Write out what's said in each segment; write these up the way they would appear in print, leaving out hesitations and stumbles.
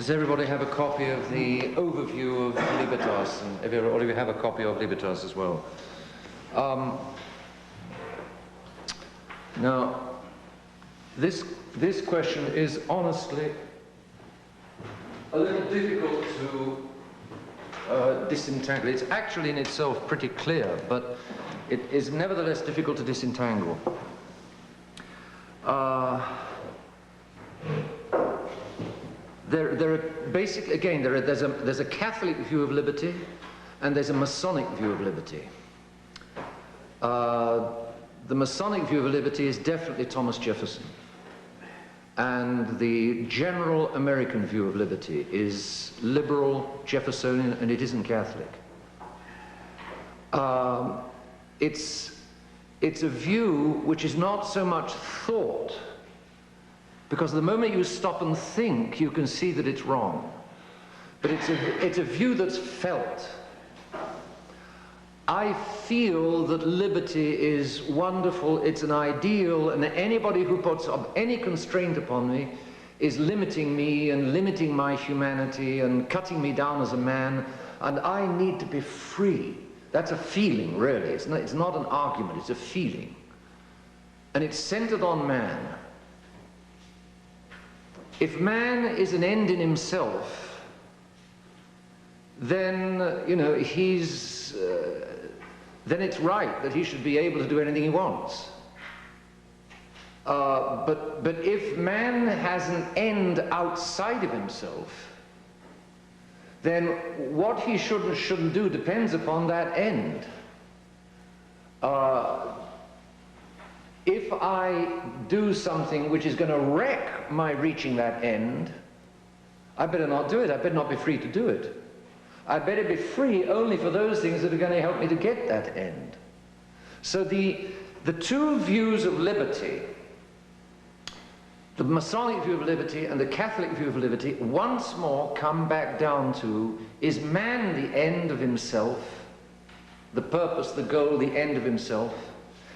Does everybody have a copy of the overview of Libertas? And everybody have a copy of Libertas as well? Now, this question is honestly a little difficult to disentangle. It's actually in itself pretty clear, but it is nevertheless difficult to disentangle. There are basically, again, there's a Catholic view of liberty, and there's a Masonic view of liberty. The Masonic view of liberty is definitely Thomas Jefferson, and the general American view of liberty is liberal, Jeffersonian, and it isn't Catholic. It's a view which is not so much thought, because the moment you stop and think, you can see that it's wrong. But it's a view that's felt. I feel that liberty is wonderful, it's an ideal, and anybody who puts up any constraint upon me is limiting me and limiting my humanity and cutting me down as a man, and I need to be free. That's a feeling, really. It's not an argument, it's a feeling. And it's centered on man. If man is an end in himself, then, you know, then it's right that he should be able to do anything he wants. But if man has an end outside of himself, then what he should and shouldn't do depends upon that end. If I do something which is going to wreck my reaching that end, I better not do it. I better not be free to do it. I better be free only for those things that are going to help me to get that end. So the two views of liberty, the Masonic view of liberty and the Catholic view of liberty, once more come back down to, is man the end of himself, the purpose, the goal, the end of himself?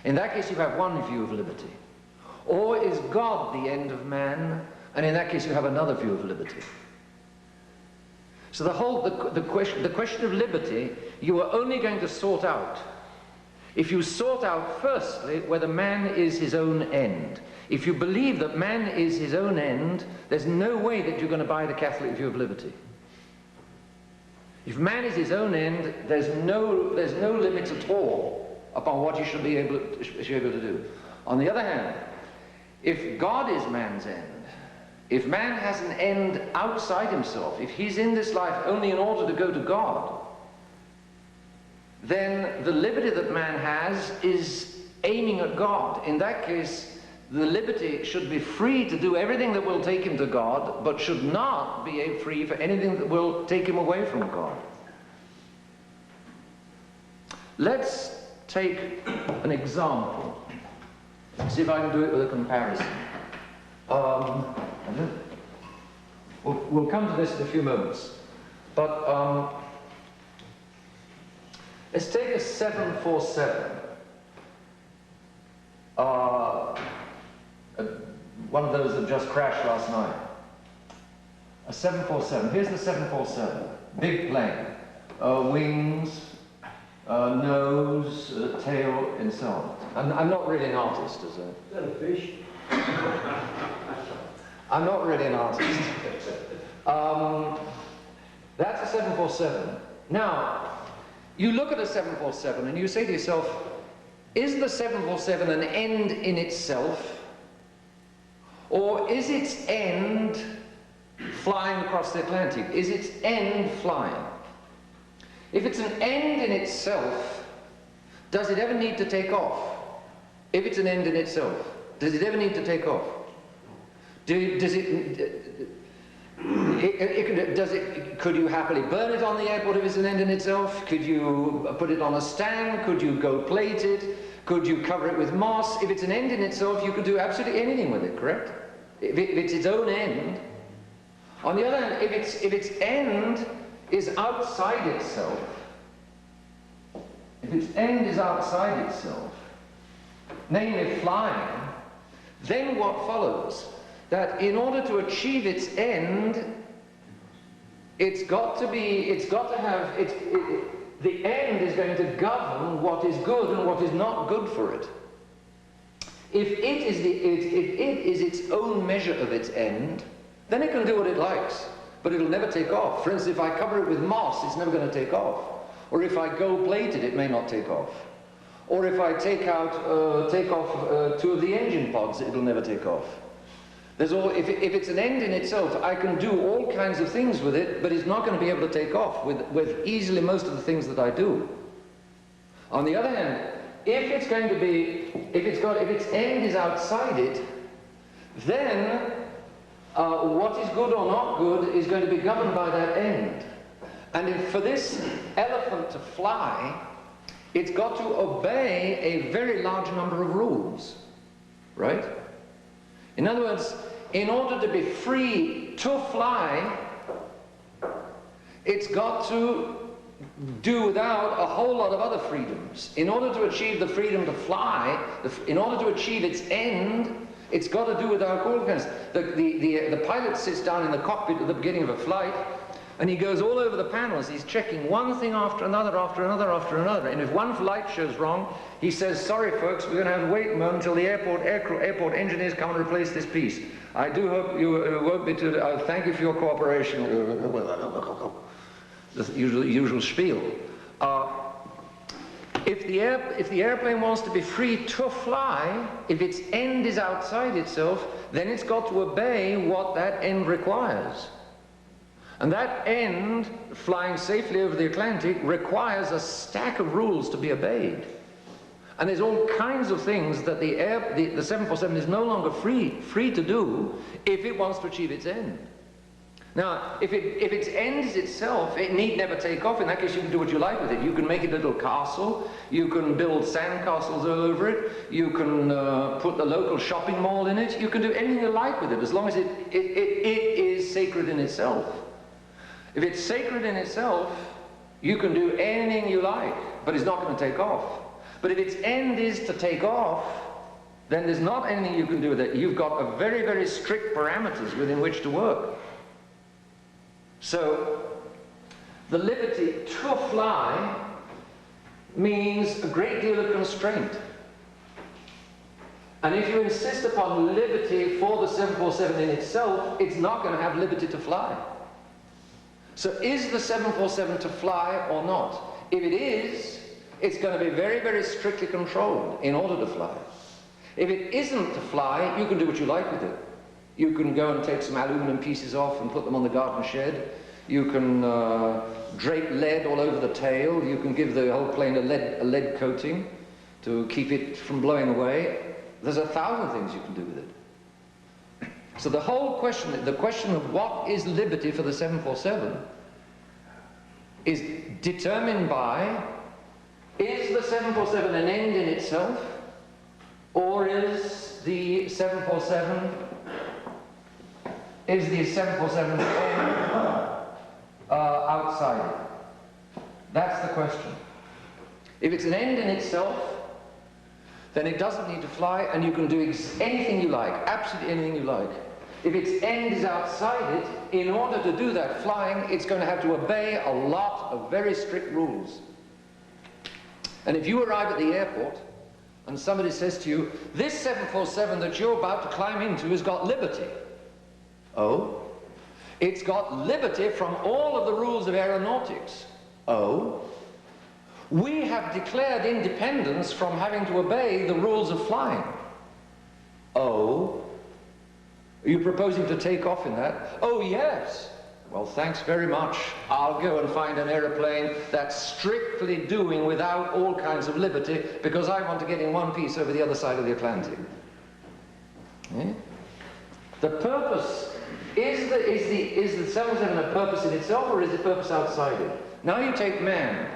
In that case, you have one view of liberty. Or is God the end of man? And in that case, you have another view of liberty. So the question of liberty, you are only going to sort out if you sort out, firstly, whether man is his own end. If you believe that man is his own end, there's no way that you're going to buy the Catholic view of liberty. If man is his own end, there's no limit at all upon what you should be able to do. On the other hand, if God is man's end, if man has an end outside himself, if he's in this life only in order to go to God, then the liberty that man has is aiming at God. In that case, the liberty should be free to do everything that will take him to God, but should not be free for anything that will take him away from God. Let's take an example. See if I can do it with a comparison. We'll come to this in a few moments. But let's take a 747. One of those that just crashed last night. A 747. Here's the 747. Big plane. Wings, nose, tail, and so on. I'm not really an artist, is that a fish? I'm not really an artist. That's a 747. Now, you look at a 747 and you say to yourself, is the 747 an end in itself? Or is its end flying across the Atlantic? Is its end flying? If it's an end in itself, does it ever need to take off? If it's an end in itself, does it ever need to take off? Could you happily burn it on the airport if it's an end in itself? Could you put it on a stand? Could you gold plate it? Could you cover it with moss? If it's an end in itself, you could do absolutely anything with it, correct? If it's its own end. On the other hand, if its end is outside itself, if its end is outside itself, namely flying, then what follows? That in order to achieve its end, it's got to have, the end is going to govern what is good and what is not good for it. If it is its own measure of its end, then it can do what it likes, but it'll never take off. For instance, if I cover it with moss, it's never going to take off. Or if I gold-plate it, it may not take off. Or if I take off 2 of the engine pods, it'll never take off. If it's an end in itself, I can do all kinds of things with it, but it's not going to be able to take off with easily most of the things that I do. On the other hand, if its end is outside it, then what is good or not good is going to be governed by that end. And for this elephant to fly, it's got to obey a very large number of rules, right? In other words, in order to be free to fly, it's got to do without a whole lot of other freedoms. In order to achieve the freedom to fly, in order to achieve its end, it's got to do without all kinds. The pilot sits down in the cockpit at the beginning of a flight, and he goes all over the panels. He's checking one thing after another, after another, after another. And if one light shows wrong, he says, "Sorry, folks, we're going to have to wait a moment until the airport engineers come and replace this piece. I do hope you won't be too... thank you for your cooperation." The usual spiel. If the airplane wants to be free to fly, if its end is outside itself, then it's got to obey what that end requires. And that end, flying safely over the Atlantic, requires a stack of rules to be obeyed. And there's all kinds of things that the 747 is no longer free to do if it wants to achieve its end. Now, if its end is itself, it need never take off. In that case, you can do what you like with it. You can make it a little castle. You can build sand castles all over it. You can put the local shopping mall in it. You can do anything you like with it, as long as it is sacred in itself. If it's sacred in itself, you can do anything you like, but it's not going to take off. But if its end is to take off, then there's not anything you can do with it. You've got a very, very strict parameters within which to work. So, the liberty to fly means a great deal of constraint. And if you insist upon liberty for the 747 in itself, it's not going to have liberty to fly. So is the 747 to fly or not? If it is, it's going to be very, very strictly controlled in order to fly. If it isn't to fly, you can do what you like with it. You can go and take some aluminum pieces off and put them on the garden shed. You can drape lead all over the tail. You can give the whole plane a lead coating to keep it from blowing away. There's 1,000 things you can do with it. So the whole question, the question of what is liberty for the 747 is determined by, is the 747 an end in itself, or is the 747 outside it? That's the question. If it's an end in itself, then it doesn't need to fly, and you can do anything you like, absolutely anything you like. If its end is outside it, in order to do that flying, it's going to have to obey a lot of very strict rules. And if you arrive at the airport, and somebody says to you, "This 747 that you're about to climb into has got liberty." Oh? It's got liberty from all of the rules of aeronautics. Oh? We have declared independence from having to obey the rules of flying. Oh? Are you proposing to take off in that? Oh, yes. Well, thanks very much. I'll go and find an aeroplane that's strictly doing without all kinds of liberty because I want to get in one piece over the other side of the Atlantic. Yeah? The purpose, is the 747 a purpose in itself, or is it purpose outside it? Now you take man.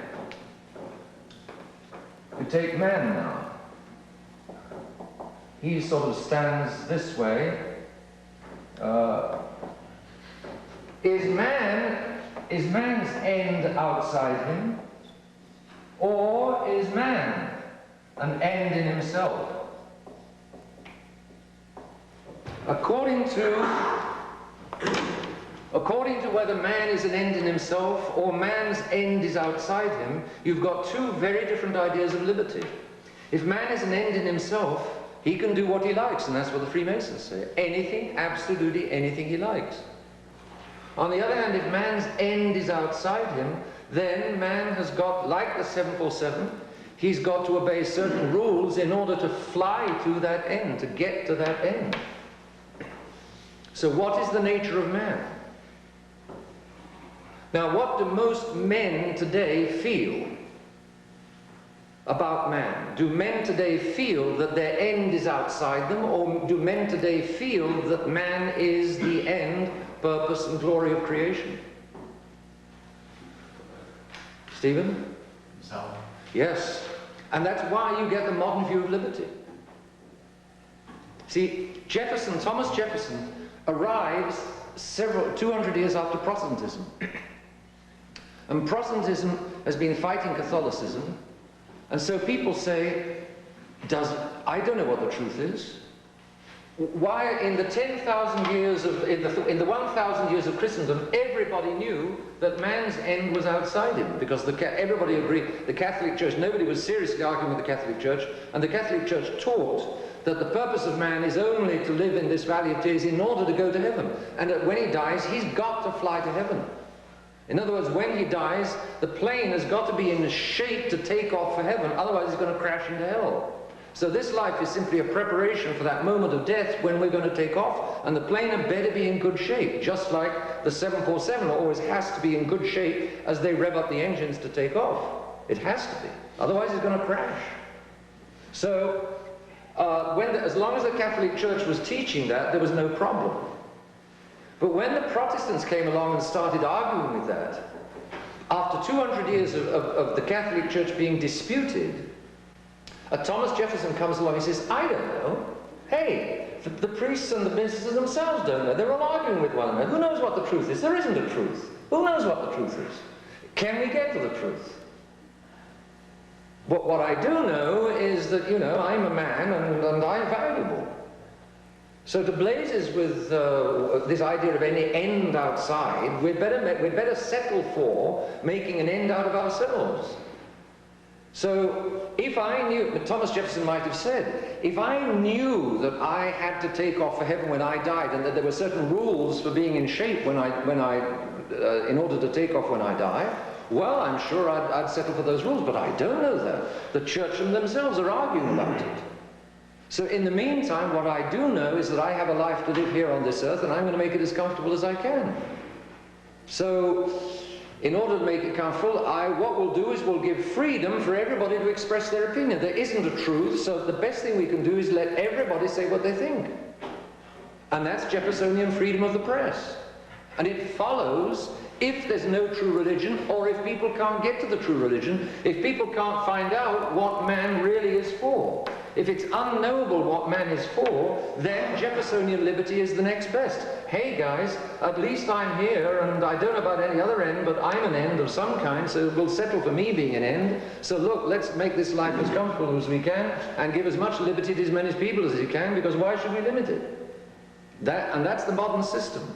You take man now. He sort of stands this way. Is man's end outside him, or is man an end in himself? According to According to whether man is an end in himself or man's end is outside him, you've got two very different ideas of liberty. If man is an end in himself, he can do what he likes, and that's what the Freemasons say. Anything, absolutely anything he likes. On the other hand, if man's end is outside him, then man has got, like the 747, he's got to obey certain rules in order to fly to that end, to get to that end. So what is the nature of man? Now, what do most men today feel about man? Do men today feel that their end is outside them, or do men today feel that man is the end, purpose, and glory of creation? Stephen? Himself. Yes. And that's why you get the modern view of liberty. See, Thomas Jefferson arrives 200 years after Protestantism. And Protestantism has been fighting Catholicism. And so people say, I don't know what the truth is. Why in the 10,000 years of, in the 1,000 years of Christendom, everybody knew that man's end was outside him, because everybody agreed, the Catholic Church, nobody was seriously arguing with the Catholic Church, and the Catholic Church taught that the purpose of man is only to live in this valley of tears in order to go to heaven, and that when he dies, he's got to fly to heaven. In other words, when he dies, the plane has got to be in shape to take off for heaven, otherwise he's going to crash into hell. So this life is simply a preparation for that moment of death when we're going to take off, and the plane had better be in good shape, just like the 747 always has to be in good shape as they rev up the engines to take off. It has to be, otherwise it's going to crash. So as long as the Catholic Church was teaching that, there was no problem. But when the Protestants came along and started arguing with that, after 200 years of the Catholic Church being disputed, Thomas Jefferson comes along and says, I don't know. Hey, the priests and the ministers themselves don't know. They're all arguing with one another. Who knows what the truth is? There isn't a truth. Who knows what the truth is? Can we get to the truth? But what I do know is that, I'm a man and I'm valuable. So to blazes with this idea of any end outside, we'd better settle for making an end out of ourselves. So if I knew, Thomas Jefferson might have said, if I knew that I had to take off for heaven when I died, and that there were certain rules for being in shape in order to take off when I die, well, I'm sure I'd settle for those rules, but I don't know that. The churchmen themselves are arguing about it. So in the meantime, what I do know is that I have a life to live here on this earth, and I'm going to make it as comfortable as I can. So in order to make it comfortable, what we'll do is we'll give freedom for everybody to express their opinion. There isn't a truth, so the best thing we can do is let everybody say what they think. And that's Jeffersonian freedom of the press. And it follows, if there's no true religion, or if people can't get to the true religion, if people can't find out what man really is for, if it's unknowable what man is for, then Jeffersonian liberty is the next best. Hey guys, at least I'm here, and I don't know about any other end, but I'm an end of some kind, so we'll settle for me being an end. So look, let's make this life as comfortable as we can, and give as much liberty to as many people as you can, because why should we limit it? And that's the modern system.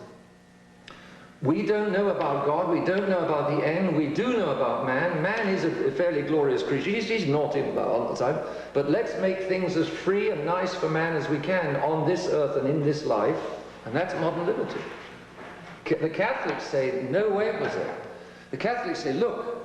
We don't know about God, we don't know about the end, we do know about man. Man is a fairly glorious creature, he's naughty all the time, but let's make things as free and nice for man as we can on this earth and in this life, and that's modern liberty. The Catholics say, no way was there. The Catholics say, look,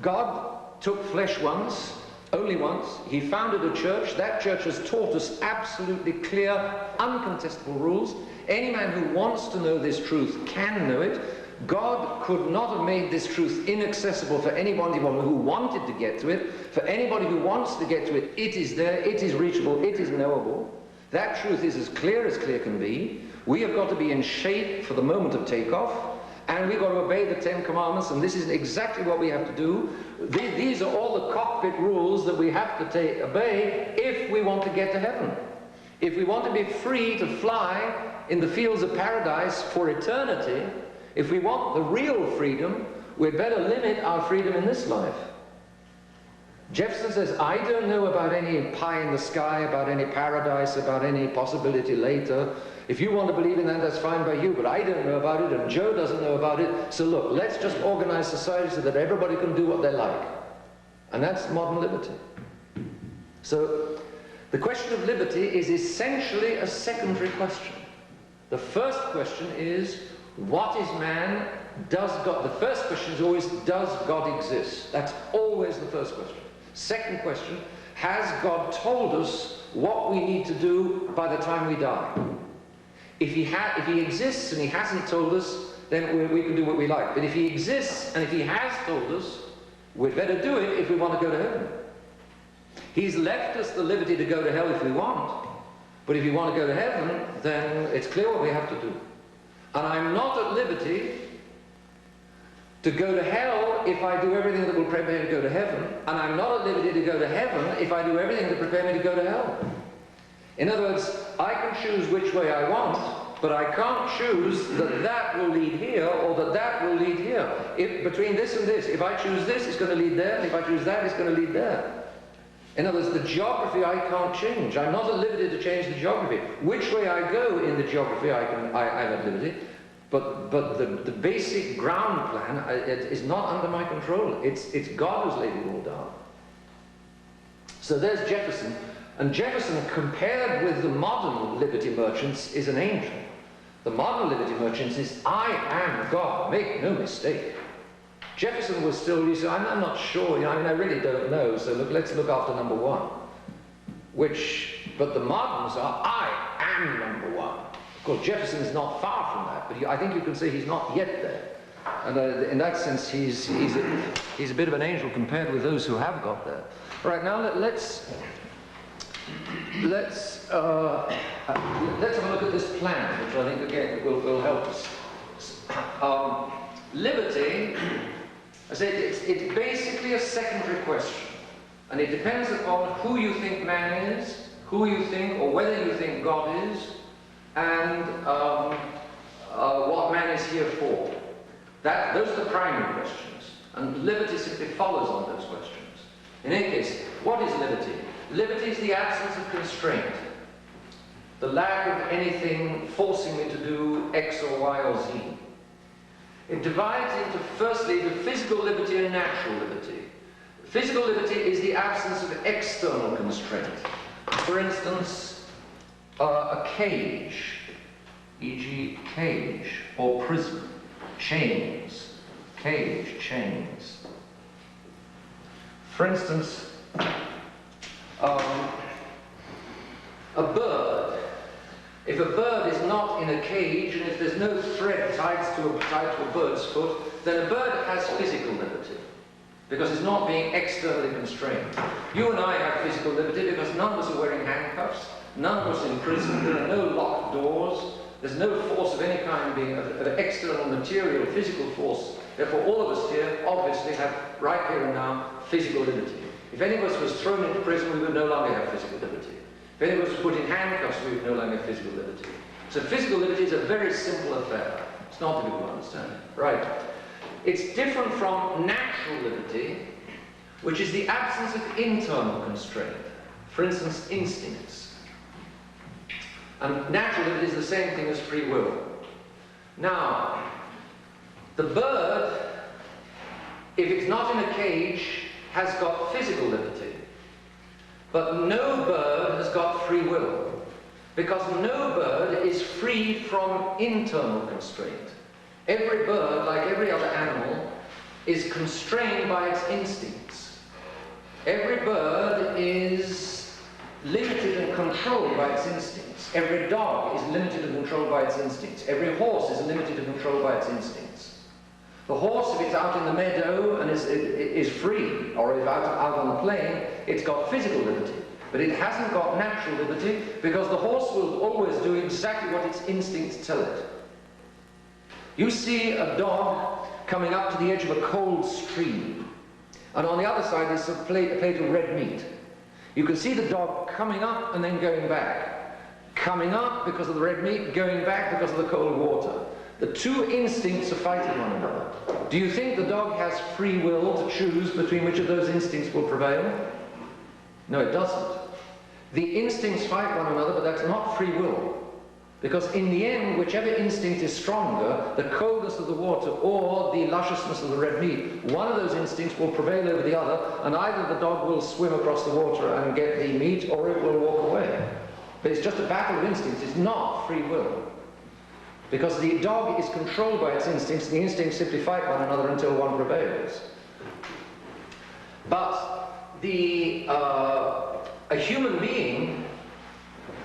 God took flesh once, only once, he founded a church, that church has taught us absolutely clear, uncontestable rules. Any man who wants to know this truth can know it. God could not have made this truth inaccessible for anybody who wanted to get to it. For anybody who wants to get to it, it is there, it is reachable, it is knowable. That truth is as clear can be. We have got to be in shape for the moment of takeoff, and we've got to obey the 10 Commandments, and this is exactly what we have to do. These are all the cockpit rules that we have to obey if we want to get to heaven. If we want to be free to fly in the fields of paradise for eternity, if we want the real freedom, we'd better limit our freedom in this life. Jefferson says, I don't know about any pie in the sky, about any paradise, about any possibility later. If you want to believe in that, that's fine by you, but I don't know about it, and Joe doesn't know about it. So look, let's just organize society so that everybody can do what they like. And that's modern liberty. So the question of liberty is essentially a secondary question. The first question is, what is man? Does God? The first question is always, does God exist? That's always the first question. Second question, has God told us what we need to do by the time we die? If he exists and he hasn't told us, then we can do what we like. But if he exists and if he has told us, we'd better do it if we want to go to heaven. He's left us the liberty to go to hell if we want. But if you want to go to heaven, then it's clear what we have to do. And I'm not at liberty to go to hell if I do everything that will prepare me to go to heaven, and I'm not at liberty to go to heaven if I do everything to prepare me to go to hell. In other words, I can choose which way I want, but I can't choose that that will lead here or that that will lead here. If between this and this, if I choose this, it's going to lead there, and if I choose that, it's going to lead there. In other words, the geography I can't change. I'm not at liberty to change the geography. Which way I go in the geography, I'm at liberty. But the basic ground plan is not under my control. It's God who's laid it all down. So there's Jefferson. And Jefferson, compared with the modern liberty merchants, is an angel. The modern liberty merchants is, I am God, make no mistake. Jefferson was still, you say, I'm not sure, I really don't know, so let's look after number one. But the moderns are, I am number one. Of course, Jefferson is not far from that, but I think you can say he's not yet there. And in that sense, he's a bit of an angel compared with those who have got there. Right, now let's have a look at this plan, which I think, again, will help us. Liberty, I said, it's basically a secondary question. And it depends upon who you think man is, who you think, or whether you think God is, and what man is here for. Those are the primary questions. And liberty simply follows on those questions. In any case, what is liberty? Liberty is the absence of constraint. The lack of anything forcing me to do X or Y or Z. It divides into, firstly, the physical liberty and natural liberty. Physical liberty is the absence of external constraint. For instance, a cage, e.g. cage, or prison, chains, cage, chains. For instance, a bird. If a bird is not in a cage, and if there's no thread tied to a bird's foot, then a bird has physical liberty, because it's not being externally constrained. You and I have physical liberty because none of us are wearing handcuffs, none of us in prison, there are no locked doors, there's no force of any kind being of external material, physical force. Therefore, all of us here obviously have, right here and now, physical liberty. If any of us was thrown into prison, we would no longer have physical liberty. If any of us was put in handcuffs, we would no longer have physical liberty. So physical liberty is a very simple affair. It's not difficult to understand. Right. It's different from natural liberty, which is the absence of internal constraint. For instance, instincts. And natural liberty is the same thing as free will. Now, the bird, if it's not in a cage, has got physical liberty. But no bird has got free will, because no bird is free from internal constraint. Every bird, like every other animal, is constrained by its instincts. Every bird is limited and controlled by its instincts. Every dog is limited and controlled by its instincts. Every horse is limited and controlled by its instincts. The horse, if it's out in the meadow and is free, or if out on the plain, it's got physical liberty. But it hasn't got natural liberty, because the horse will always do exactly what its instincts tell it. You see a dog coming up to the edge of a cold stream, and on the other side there's a plate of red meat. You can see the dog coming up and then going back. Coming up because of the red meat, going back because of the cold water. The two instincts are fighting one another. Do you think the dog has free will to choose between which of those instincts will prevail? No, it doesn't. The instincts fight one another, but that's not free will. Because in the end, whichever instinct is stronger, the coldness of the water or the lusciousness of the red meat, one of those instincts will prevail over the other, and either the dog will swim across the water and get the meat, or it will walk away. But it's just a battle of instincts. It's not free will. Because the dog is controlled by its instincts, and the instincts simply fight one another until one prevails. But a human being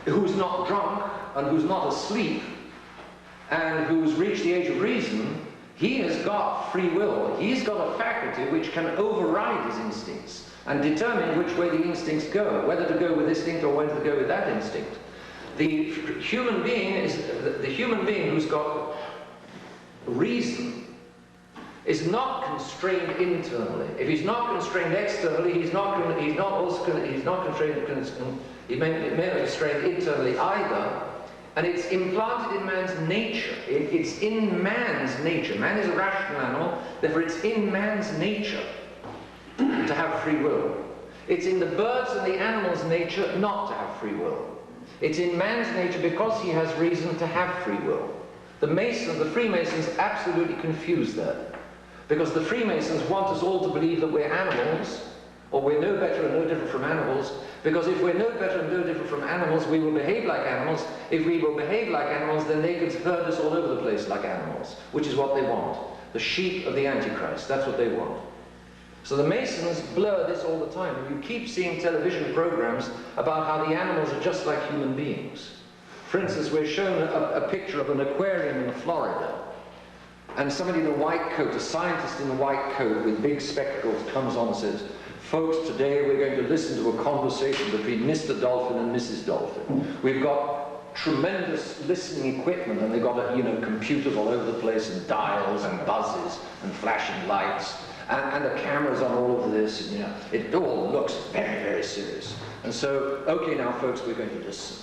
who's not drunk and who's not asleep and who's reached the age of reason, he has got free will. He's got a faculty which can override his instincts and determine which way the instincts go, whether to go with this instinct or whether to go with that instinct. The human being who's got reason is not constrained internally. If he's not constrained externally, he may not be constrained internally either. And it's implanted in man's nature. It's in man's nature. Man is a rational animal, therefore it's in man's nature to have free will. It's in the birds and the animals' nature not to have free will. It's in man's nature, because he has reason, to have free will. The Freemasons absolutely confuse that. Because the Freemasons want us all to believe that we're animals, or we're no better and no different from animals, because if we're no better and no different from animals, we will behave like animals. If we will behave like animals, then they could herd us all over the place like animals, which is what they want. The sheep of the Antichrist, that's what they want. So the Masons blur this all the time, and you keep seeing television programs about how the animals are just like human beings. For instance, we're shown a picture of an aquarium in Florida, and somebody in a white coat, a scientist in a white coat with big spectacles, comes on and says, "Folks, today we're going to listen to a conversation between Mr. Dolphin and Mrs. Dolphin. We've got tremendous listening equipment, and they've got computers all over the place, and dials and buzzes and flashing lights, and the cameras on all of this, and it all looks very, very serious. And so, okay, now folks, we're going to listen."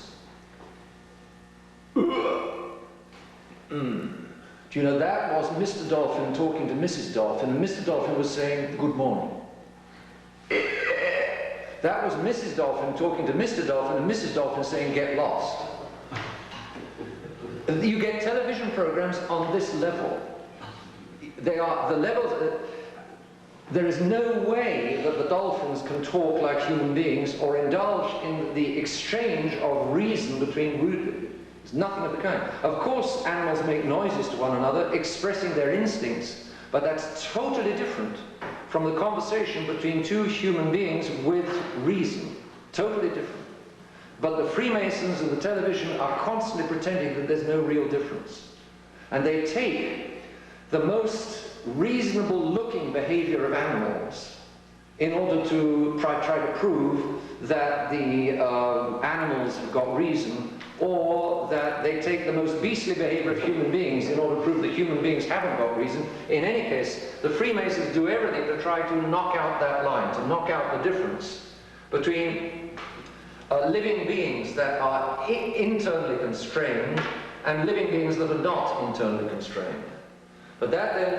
Do you know, that was Mr. Dolphin talking to Mrs. Dolphin, and Mr. Dolphin was saying, "Good morning." That was Mrs. Dolphin talking to Mr. Dolphin, and Mrs. Dolphin saying, "Get lost." You get television programs on this level. They are the levels. There is no way that the dolphins can talk like human beings or indulge in the exchange of reason between. There's nothing of the kind. Of course, animals make noises to one another, expressing their instincts, but that's totally different from the conversation between two human beings with reason. Totally different. But the Freemasons and the television are constantly pretending that there's no real difference. And they take the most reasonable looking behavior of animals in order to try to prove that the animals have got reason, or that they take the most beastly behavior of human beings in order to prove that human beings haven't got reason. In any case, the Freemasons do everything to try to knock out that line, to knock out the difference between living beings that are internally constrained and living beings that are not internally constrained. But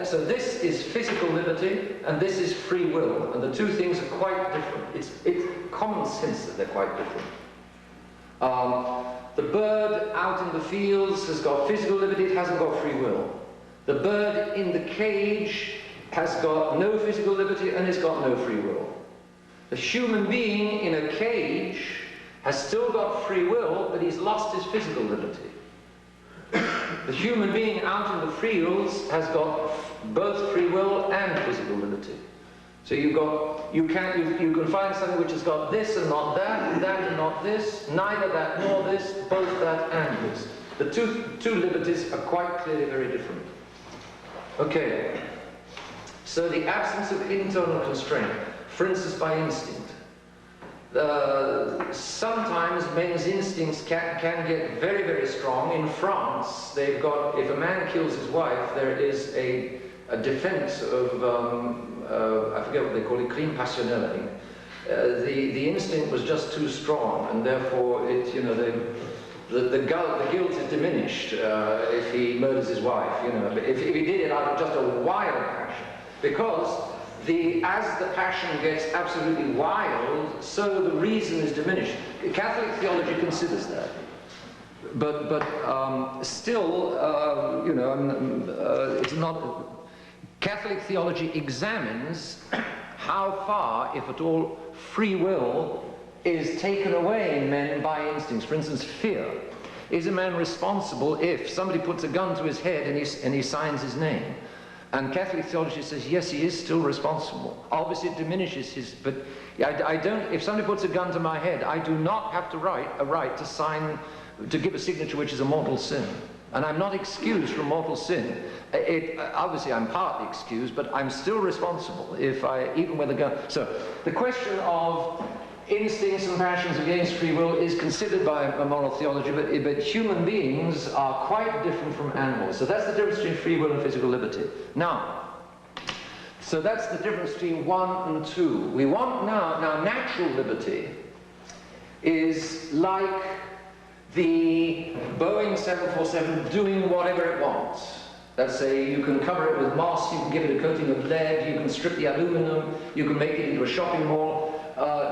so this is physical liberty and this is free will, and the two things are quite different. It's common sense that they're quite different. The bird out in the fields has got physical liberty, it hasn't got free will. The bird in the cage has got no physical liberty and it's got no free will. The human being in a cage has still got free will, but he's lost his physical liberty. The human being out in the fields has got both free will and physical liberty. So you can find something which has got this and not that and not this, neither that nor this, both that and this. The two liberties are quite clearly very different. Okay, so the absence of internal constraint, for instance by instinct. Sometimes men's instincts can get very, very strong. In France, they've got, if a man kills his wife, there is a defense of, I forget what they call it, crime passionnel, I think. The instinct was just too strong, and therefore the guilt is diminished if he murders his wife, you know. But if he did it out of just a wild passion, because as the passion gets absolutely wild, so the reason is diminished. Catholic theology considers that. But still, you know, it's not... Catholic theology examines how far, if at all, free will is taken away in men by instincts. For instance, fear. Is a man responsible if somebody puts a gun to his head and he signs his name? And Catholic theology says, yes, he is still responsible. Obviously, it diminishes his... But I don't... If somebody puts a gun to my head, I do not have a right to sign... to give a signature which is a mortal sin. And I'm not excused from mortal sin. Obviously, I'm partly excused, but I'm still responsible if even with a gun. So, the question of instincts and passions against free will is considered by a moral theology, but human beings are quite different from animals. So that's the difference between free will and physical liberty. Now, so that's the difference between 1 and 2. We want now natural liberty is like the Boeing 747 doing whatever it wants. Let's say you can cover it with moss, you can give it a coating of lead, you can strip the aluminum, you can make it into a shopping mall.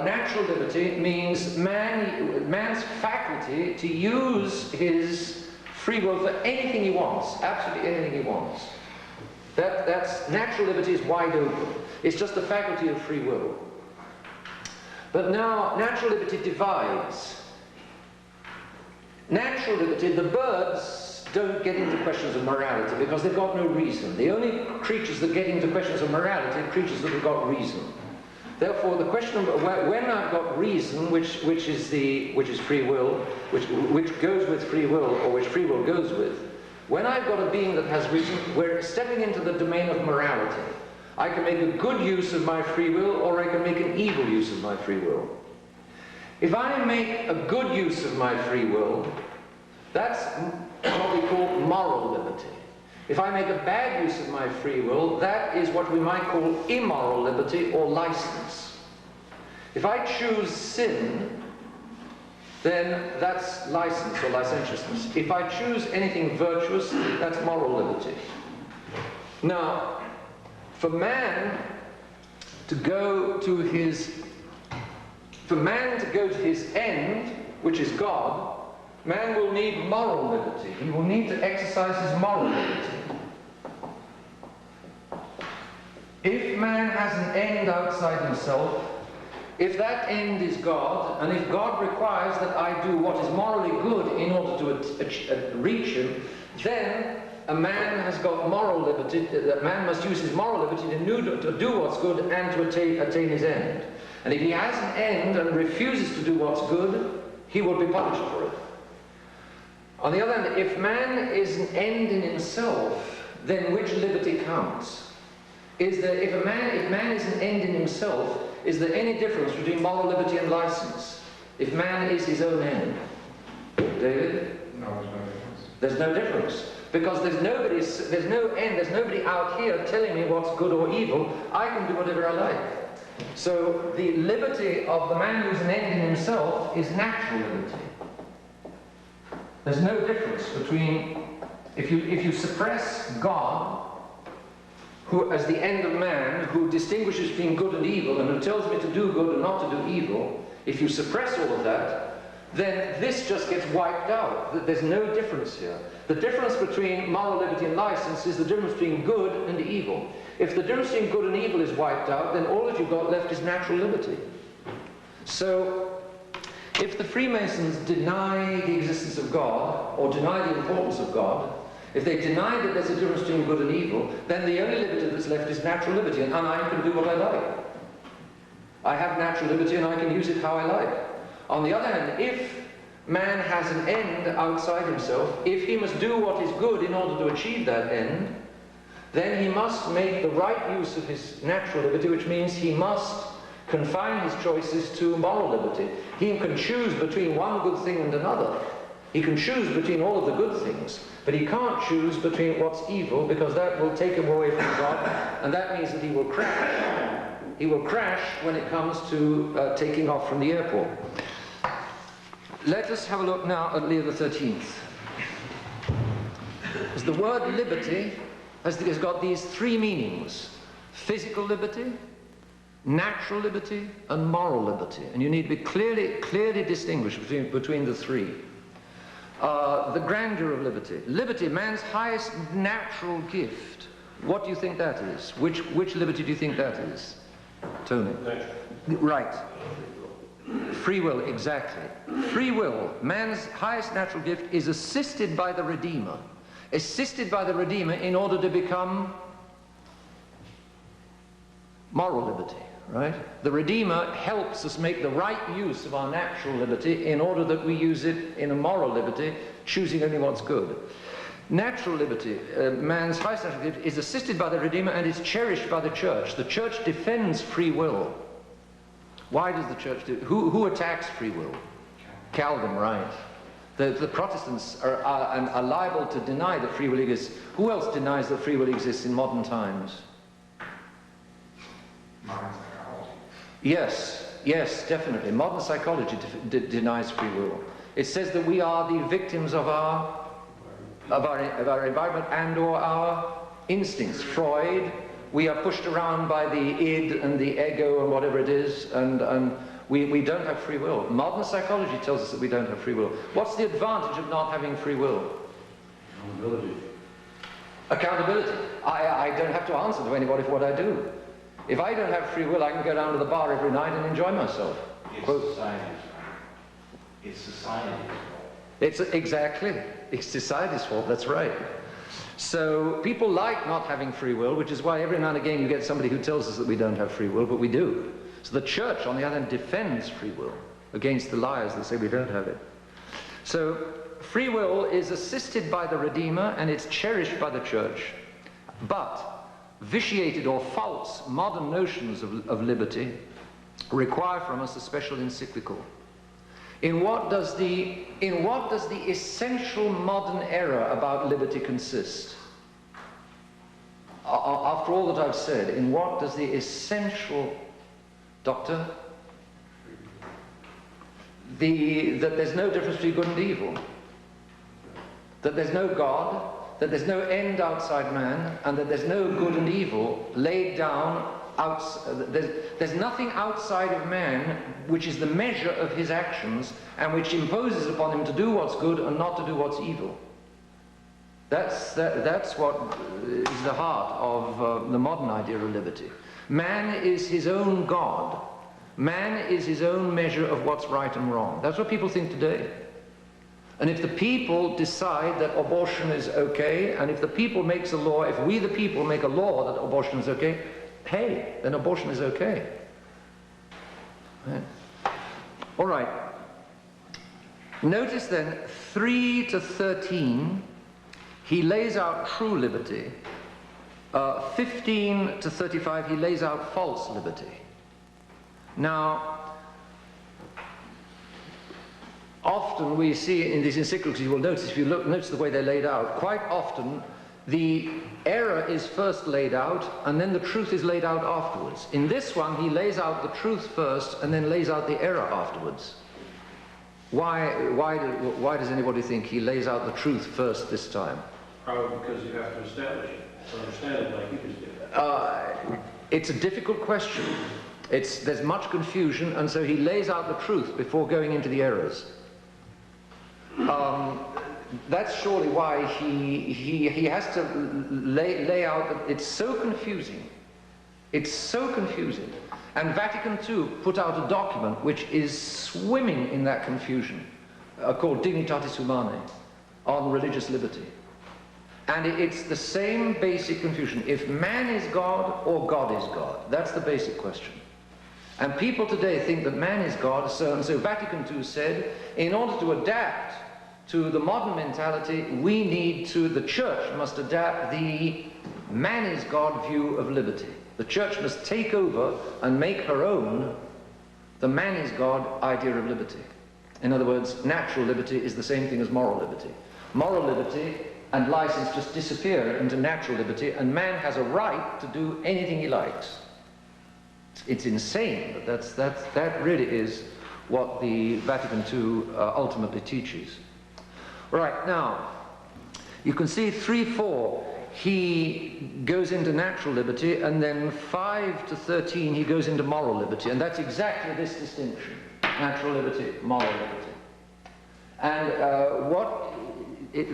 Natural liberty means man's faculty to use his free will for anything he wants, absolutely anything he wants. That's natural liberty is wide open. It's just the faculty of free will. But now natural liberty divides. Natural liberty, the birds don't get into questions of morality because they've got no reason. The only creatures that get into questions of morality are creatures that have got reason. Therefore, the question of when I've got reason, which is free will, which goes with free will, or which free will goes with, when I've got a being that has reason, we're stepping into the domain of morality. I can make a good use of my free will, or I can make an evil use of my free will. If I make a good use of my free will, that's what we call moral liberty. If I make a bad use of my free will, that is what we might call immoral liberty or license. If I choose sin, then that's license or licentiousness. If I choose anything virtuous, that's moral liberty. Now, for man to go to his end, which is God, man will need moral liberty. He will need to exercise his moral liberty. If man has an end outside himself, if that end is God, and if God requires that I do what is morally good in order to reach him, then a man has got moral liberty. That man must use his moral liberty to do what's good and to attain his end. And if he has an end and refuses to do what's good, he will be punished for it. On the other hand, if man is an end in himself, then which liberty counts? If man is an end in himself, is there any difference between moral liberty and license? If man is his own end? David? No, there's no difference. There's no difference. Because there's no end, there's nobody out here telling me what's good or evil. I can do whatever I like. So the liberty of the man who's an end in himself is natural liberty. There's no difference between, if you suppress God, who as the end of man, who distinguishes between good and evil, and who tells me to do good and not to do evil, if you suppress all of that, then this just gets wiped out. There's no difference here. The difference between moral liberty and license is the difference between good and evil. If the difference between good and evil is wiped out, then all that you've got left is natural liberty. So, if the Freemasons deny the existence of God, or deny the importance of God, if they deny that there's a difference between good and evil, then the only liberty that's left is natural liberty, and I can do what I like. I have natural liberty and I can use it how I like. On the other hand, if man has an end outside himself, if he must do what is good in order to achieve that end, then he must make the right use of his natural liberty, which means he must confine his choices to moral liberty. He can choose between one good thing and another. He can choose between all of the good things, but he can't choose between what's evil, because that will take him away from God, and that means that he will crash. He will crash when it comes to taking off from the airport. Let us have a look now at Leo XIII. Because the word liberty has got these three meanings: physical liberty, natural liberty, and moral liberty. And you need to be clearly distinguished between the three. The grandeur of liberty. Liberty, man's highest natural gift. What do you think that is? Which liberty do you think that is? Tony? Right. Free will, exactly. Free will, man's highest natural gift, is assisted by the Redeemer. Assisted by the Redeemer in order to become moral liberty, right? The Redeemer helps us make the right use of our natural liberty in order that we use it in a moral liberty, choosing only what's good. Natural liberty, man's highest natural gift, is assisted by the Redeemer and is cherished by the Church. The Church defends free will. Why does the Church do? Who attacks free will? Calvin, right. The Protestants are liable to deny that free will exists. Who else denies that free will exists in modern times? Modern psychology. Yes, definitely. Modern psychology denies free will. It says that we are the victims of our environment and or our instincts. Freud, we are pushed around by the id and the ego and whatever it is, and we don't have free will. Modern psychology tells us that we don't have free will. What's the advantage of not having free will? Accountability. Accountability. I don't have to answer to anybody for what I do. If I don't have free will, I can go down to the bar every night and enjoy myself. It's society's fault. It's society's fault, that's right. So people like not having free will, which is why every now and again you get somebody who tells us that we don't have free will, but we do. So the Church, on the other hand, defends free will against the liars that say we don't have it. So free will is assisted by the Redeemer and it's cherished by the Church. But vitiated or false modern notions of liberty require from us a special encyclical. In what does the essential modern error about liberty consist? After all that I've said, in what does the essential, Doctor? That there's no difference between good and evil. That there's no God, that there's no end outside man, and that there's no good and evil laid down. There's nothing outside of man which is the measure of his actions and which imposes upon him to do what's good and not to do what's evil. That's what is the heart of the modern idea of liberty. Man is his own God. Man is his own measure of what's right and wrong. That's what people think today. And if the people decide that abortion is okay, and if the people makes a law, if we the people make a law that abortion is okay, hey, then abortion is okay. Right. All right. Notice then, 3 to 13, he lays out true liberty. 15 to 35, he lays out false liberty. Now, often we see in these encyclicals, you will notice, if you notice the way they're laid out, quite often the error is first laid out and then the truth is laid out afterwards. In this one, he lays out the truth first and then lays out the error afterwards. Why does anybody think he lays out the truth first this time? Probably because you have to establish it, to understand it like you just did. It's a difficult question. There's much confusion, and so he lays out the truth before going into the errors. That's surely why he has to lay out that it's so confusing. It's so confusing. And Vatican II put out a document which is swimming in that confusion, called Dignitatis Humanae, on religious liberty. And it's the same basic confusion. If man is God or God is God, that's the basic question. And people today think that man is God, and so Vatican II said, in order to adapt to the modern mentality, the Church must adapt the man is God view of liberty. The Church must take over and make her own the man is God idea of liberty. In other words, natural liberty is the same thing as moral liberty. Moral liberty and license just disappear into natural liberty, and man has a right to do anything he likes. It's insane, but that really is what the Vatican II ultimately teaches. Right, now, you can see 3-4, he goes into natural liberty, and then 5 to 13, he goes into moral liberty, and that's exactly this distinction: natural liberty, moral liberty. And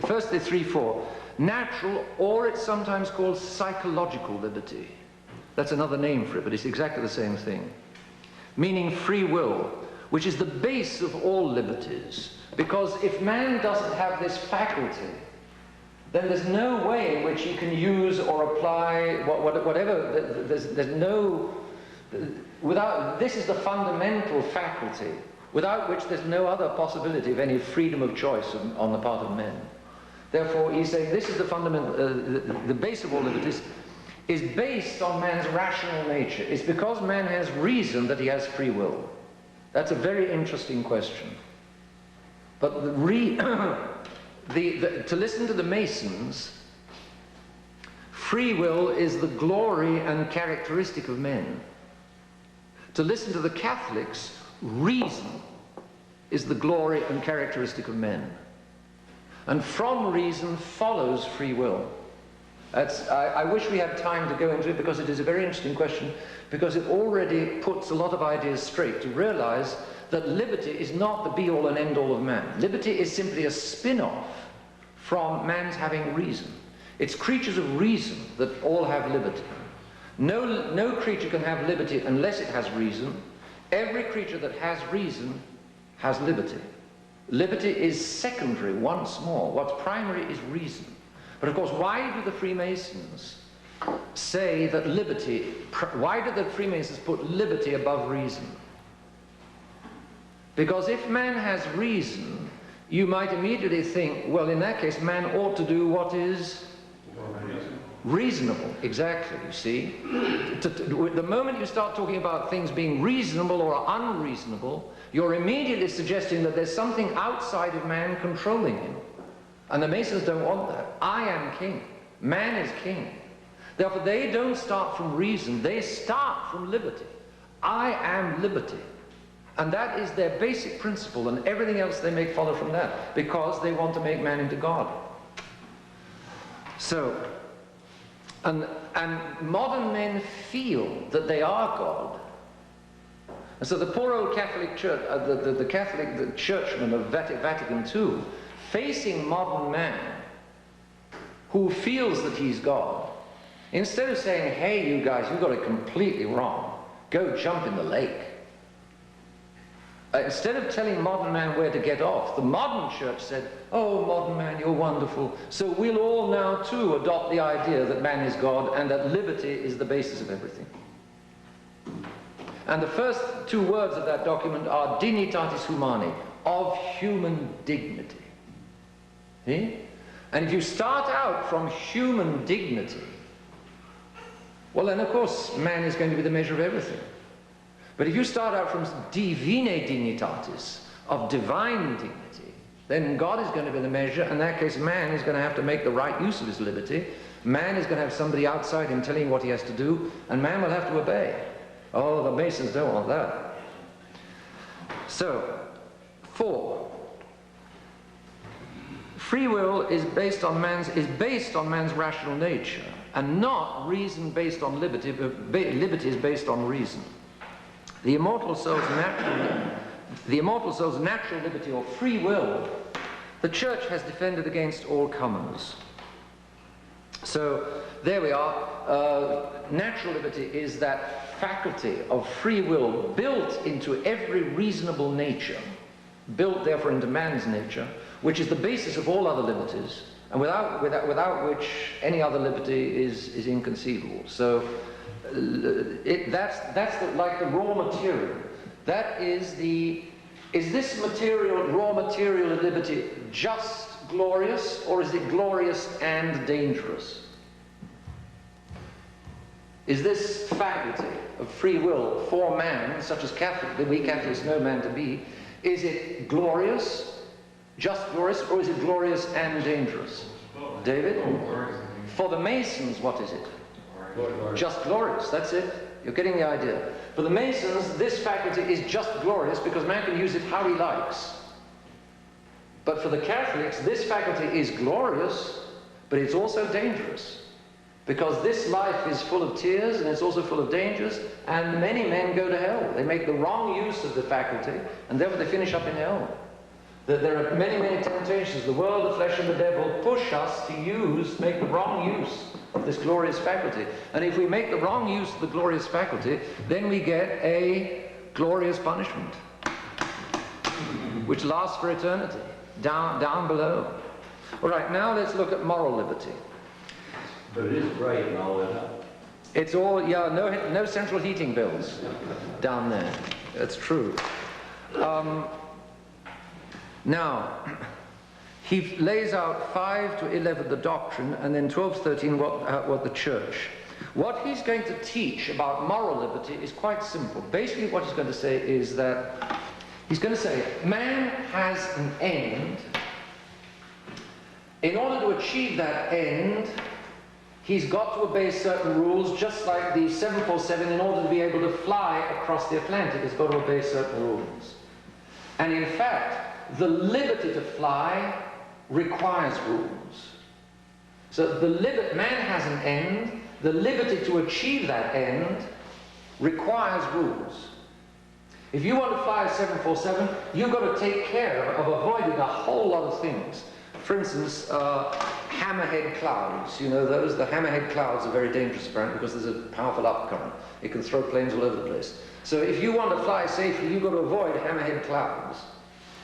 first the 3-4, natural, or it's sometimes called psychological liberty. That's another name for it, but it's exactly the same thing. Meaning free will, which is the base of all liberties. Because if man doesn't have this faculty, then there's no way in which he can use or apply whatever. There's no, without, this is the fundamental faculty, without which there's no other possibility of any freedom of choice on the part of men. Therefore, he's saying this is the fundamental, the base of all liberties is based on man's rational nature. It's because man has reason that he has free will. That's a very interesting question. But to listen to the Masons, free will is the glory and characteristic of men. To listen to the Catholics, reason is the glory and characteristic of men. And from reason follows free will. I wish we had time to go into it, because it is a very interesting question, because it already puts a lot of ideas straight, to realize that liberty is not the be-all and end-all of man. Liberty is simply a spin-off from man's having reason. It's creatures of reason that all have liberty. No creature can have liberty unless it has reason. Every creature that has reason has liberty. Liberty is secondary once more. What's primary is reason. But of course, why do the Freemasons say that liberty, why do the Freemasons put liberty above reason? Because if man has reason, you might immediately think, well, in that case, man ought to do what is reasonable. Exactly, you see. The moment you start talking about things being reasonable or unreasonable, you're immediately suggesting that there's something outside of man controlling him. And the Masons don't want that. I am king. Man is king. Therefore, they don't start from reason. They start from liberty. I am liberty. And that is their basic principle, and everything else they make follow from that, because they want to make man into God. So, and modern men feel that they are God. And so the poor old Catholic Church, the churchmen of Vatican II, facing modern man, who feels that he's God, instead of saying, hey, you guys, you got it completely wrong, go jump in the lake. Instead of telling modern man where to get off, the modern church said, oh, modern man, you're wonderful, so we'll all now too adopt the idea that man is God and that liberty is the basis of everything. And the first two words of that document are dignitatis humanae, of human dignity. See? And if you start out from human dignity, well then of course man is going to be the measure of everything. But if you start out from divine dignitatis, of divine dignity, then God is going to be the measure. In that case, man is going to have to make the right use of his liberty. Man is going to have somebody outside him telling him what he has to do, and man will have to obey. Oh, the Masons don't want that. So, 4. Free will is based on man's rational nature, and not reason based on liberty, but liberty is based on reason. The immortal soul's natural liberty, or free will, the Church has defended against all comers. So there we are. Natural liberty is that faculty of free will built into every reasonable nature, built therefore into man's nature, which is the basis of all other liberties, and without which any other liberty is inconceivable. So that's like the raw material. That is this material, raw material of liberty, just glorious, or is it glorious and dangerous? Is this faculty of free will for man, such as we Catholics know man to be, is it glorious, just glorious, or is it glorious and dangerous? David? For the Masons, what is it? Just glorious, that's it. You're getting the idea. For the Masons, this faculty is just glorious because man can use it how he likes. But for the Catholics, this faculty is glorious, but it's also dangerous. Because this life is full of tears and it's also full of dangers, and many men go to hell. They make the wrong use of the faculty, and therefore they finish up in hell. There are many, many temptations. The world, the flesh, and the devil push us to make the wrong use of this glorious faculty. And if we make the wrong use of the glorious faculty, then we get a glorious punishment, which lasts for eternity, down below. All right, now let's look at moral liberty. But it is bright and all that. It's all, yeah, no central heating bills down there. That's true. Now, he lays out 5 to 11 the doctrine, and then 12 to 13 what the church. What he's going to teach about moral liberty is quite simple. Basically what he's going to say is that, he's going to say, man has an end. In order to achieve that end, he's got to obey certain rules, just like the 747, in order to be able to fly across the Atlantic, has got to obey certain rules. And in fact, the liberty to fly requires rules. So man has an end. The liberty to achieve that end requires rules. If you want to fly a 747, you've got to take care of avoiding a whole lot of things. For instance, hammerhead clouds. You know those? The hammerhead clouds are very dangerous apparently because there's a powerful upcurrent. It can throw planes all over the place. So if you want to fly safely, you've got to avoid hammerhead clouds.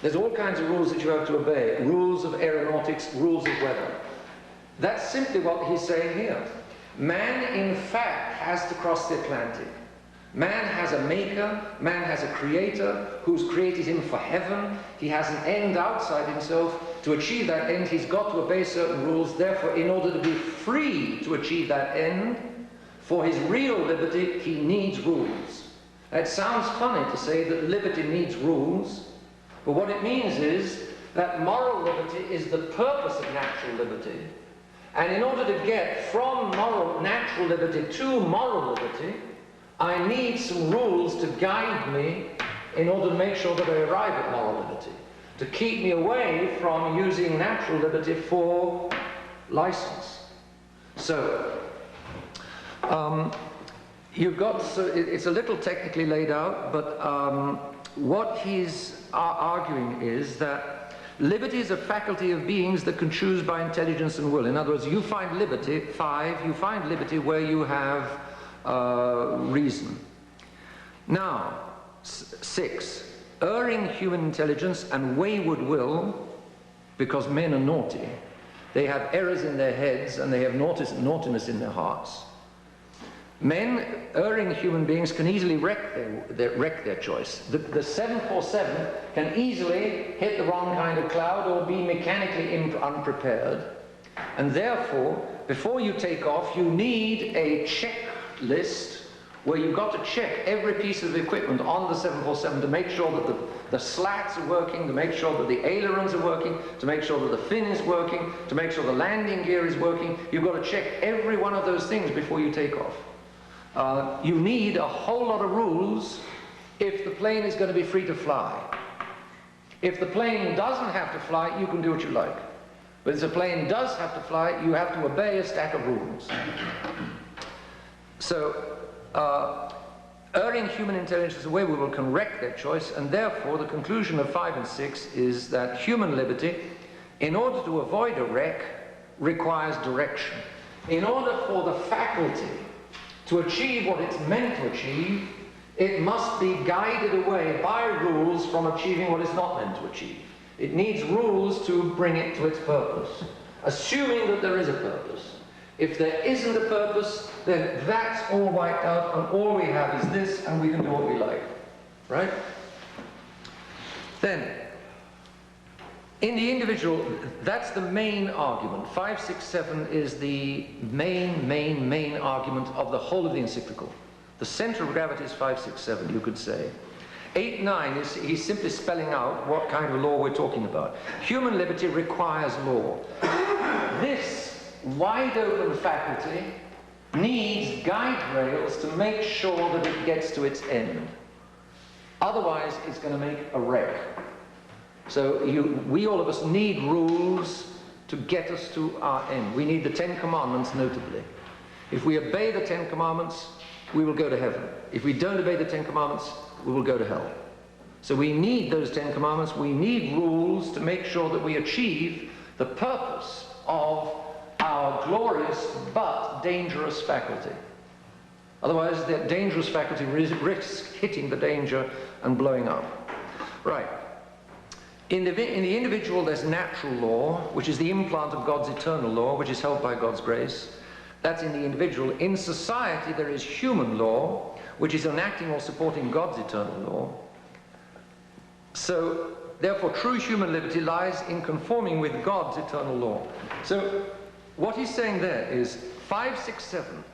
There's all kinds of rules that you have to obey. Rules of aeronautics, rules of weather. That's simply what he's saying here. Man, in fact, has to cross the Atlantic. Man has a maker, man has a creator who's created him for heaven. He has an end outside himself. To achieve that end, he's got to obey certain rules. Therefore, in order to be free to achieve that end, for his real liberty, he needs rules. It sounds funny to say that liberty needs rules, but what it means is that moral liberty is the purpose of natural liberty. And in order to get from natural liberty to moral liberty, I need some rules to guide me in order to make sure that I arrive at moral liberty, to keep me away from using natural liberty for license. So, it's a little technically laid out, but what he's arguing is that liberty is a faculty of beings that can choose by intelligence and will. In other words, you find liberty, 5, you find liberty where you have reason. Now, 6, erring human intelligence and wayward will, because men are naughty. They have errors in their heads and they have naughtiness in their hearts. Men, erring human beings, can easily wreck their choice. The 747 can easily hit the wrong kind of cloud or be mechanically unprepared. And therefore, before you take off, you need a checklist where you've got to check every piece of equipment on the 747 to make sure that the slats are working, to make sure that the ailerons are working, to make sure that the fin is working, to make sure the landing gear is working. You've got to check every one of those things before you take off. You need a whole lot of rules if the plane is going to be free to fly. If the plane doesn't have to fly, you can do what you like. But if the plane does have to fly, you have to obey a stack of rules. So, erring human intelligence is a way we will can wreck their choice, and therefore the conclusion of 5 and 6 is that human liberty, in order to avoid a wreck, requires direction. In order for the faculty to achieve what it's meant to achieve, it must be guided away by rules from achieving what it's not meant to achieve. It needs rules to bring it to its purpose, assuming that there is a purpose. If there isn't a purpose, then that's all wiped out, and all we have is this, and we can do what we like. Right? Then, in the individual, that's the main argument. 5, 6, 7 is the main argument of the whole of the encyclical. The center of gravity is 5, 6, 7, you could say. 8, 9 is, he's simply spelling out what kind of law we're talking about. Human liberty requires law. This wide open faculty needs guide rails to make sure that it gets to its end. Otherwise, it's going to make a wreck. So we all of us need rules to get us to our end. We need the 10 Commandments, notably. If we obey the 10 Commandments, we will go to heaven. If we don't obey the 10 Commandments, we will go to hell. So we need those 10 Commandments. We need rules to make sure that we achieve the purpose of our glorious but dangerous faculty. Otherwise, the dangerous faculty risks hitting the danger and blowing up. Right. In the individual, there's natural law, which is the implant of God's eternal law, which is held by God's grace. That's in the individual. In society, there is human law, which is enacting or supporting God's eternal law. So, therefore, true human liberty lies in conforming with God's eternal law. So, what he's saying there is 5, 6, 7.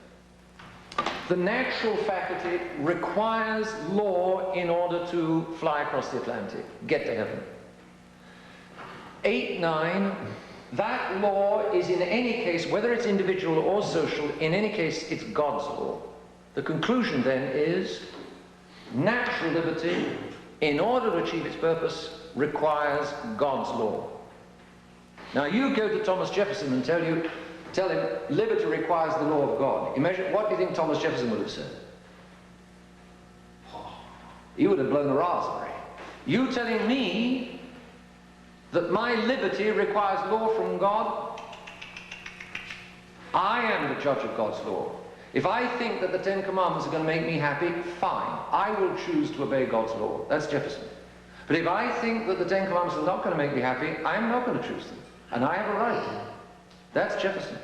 The natural faculty requires law in order to fly across the Atlantic, get to heaven. 8, 9, that law is in any case, whether it's individual or social, in any case it's God's law. The conclusion then is natural liberty, in order to achieve its purpose, requires God's law. Now you go to Thomas Jefferson and tell him liberty requires the law of God. Imagine, what do you think Thomas Jefferson would have said? He would have blown a raspberry. You telling me that my liberty requires law from God? I am the judge of God's law. If I think that the 10 Commandments are going to make me happy, fine. I will choose to obey God's law. That's Jefferson. But if I think that the 10 Commandments are not going to make me happy, I'm not going to choose them. And I have a right. That's Jefferson.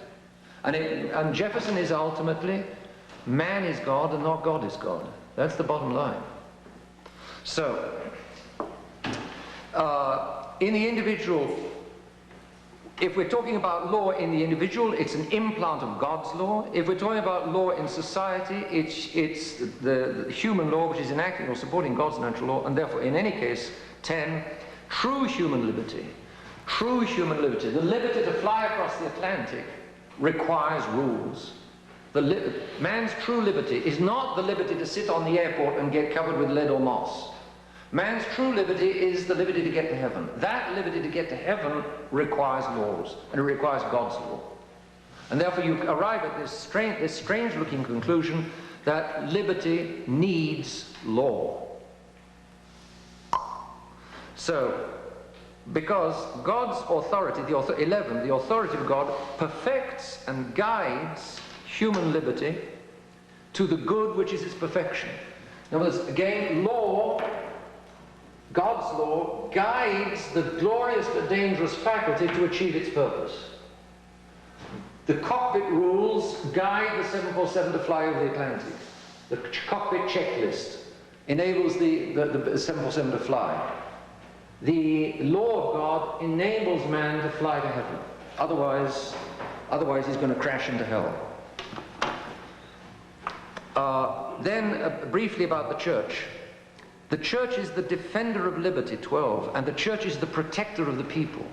And Jefferson is ultimately, man is God and not God is God. That's the bottom line. So, in the individual, if we're talking about law in the individual, it's an implant of God's law. If we're talking about law in society, it's the human law which is enacting or supporting God's natural law, and therefore, in any case, 10, true human liberty. True human liberty. The liberty to fly across the Atlantic requires rules. Man's true liberty is not the liberty to sit on the airport and get covered with lead or moss. Man's true liberty is the liberty to get to heaven. That liberty to get to heaven requires laws, and it requires God's law. And therefore you arrive at this strange-looking conclusion that liberty needs law. So, because God's authority, 11, the authority of God perfects and guides human liberty to the good which is its perfection. In other words, again, law, God's law, guides the glorious but dangerous faculty to achieve its purpose. The cockpit rules guide the 747 to fly over the Atlantic. The cockpit checklist enables the 747 to fly. The law of God enables man to fly to heaven. Otherwise he's going to crash into hell. Then briefly about the church. The church is the defender of liberty, 12, and the church is the protector of the people.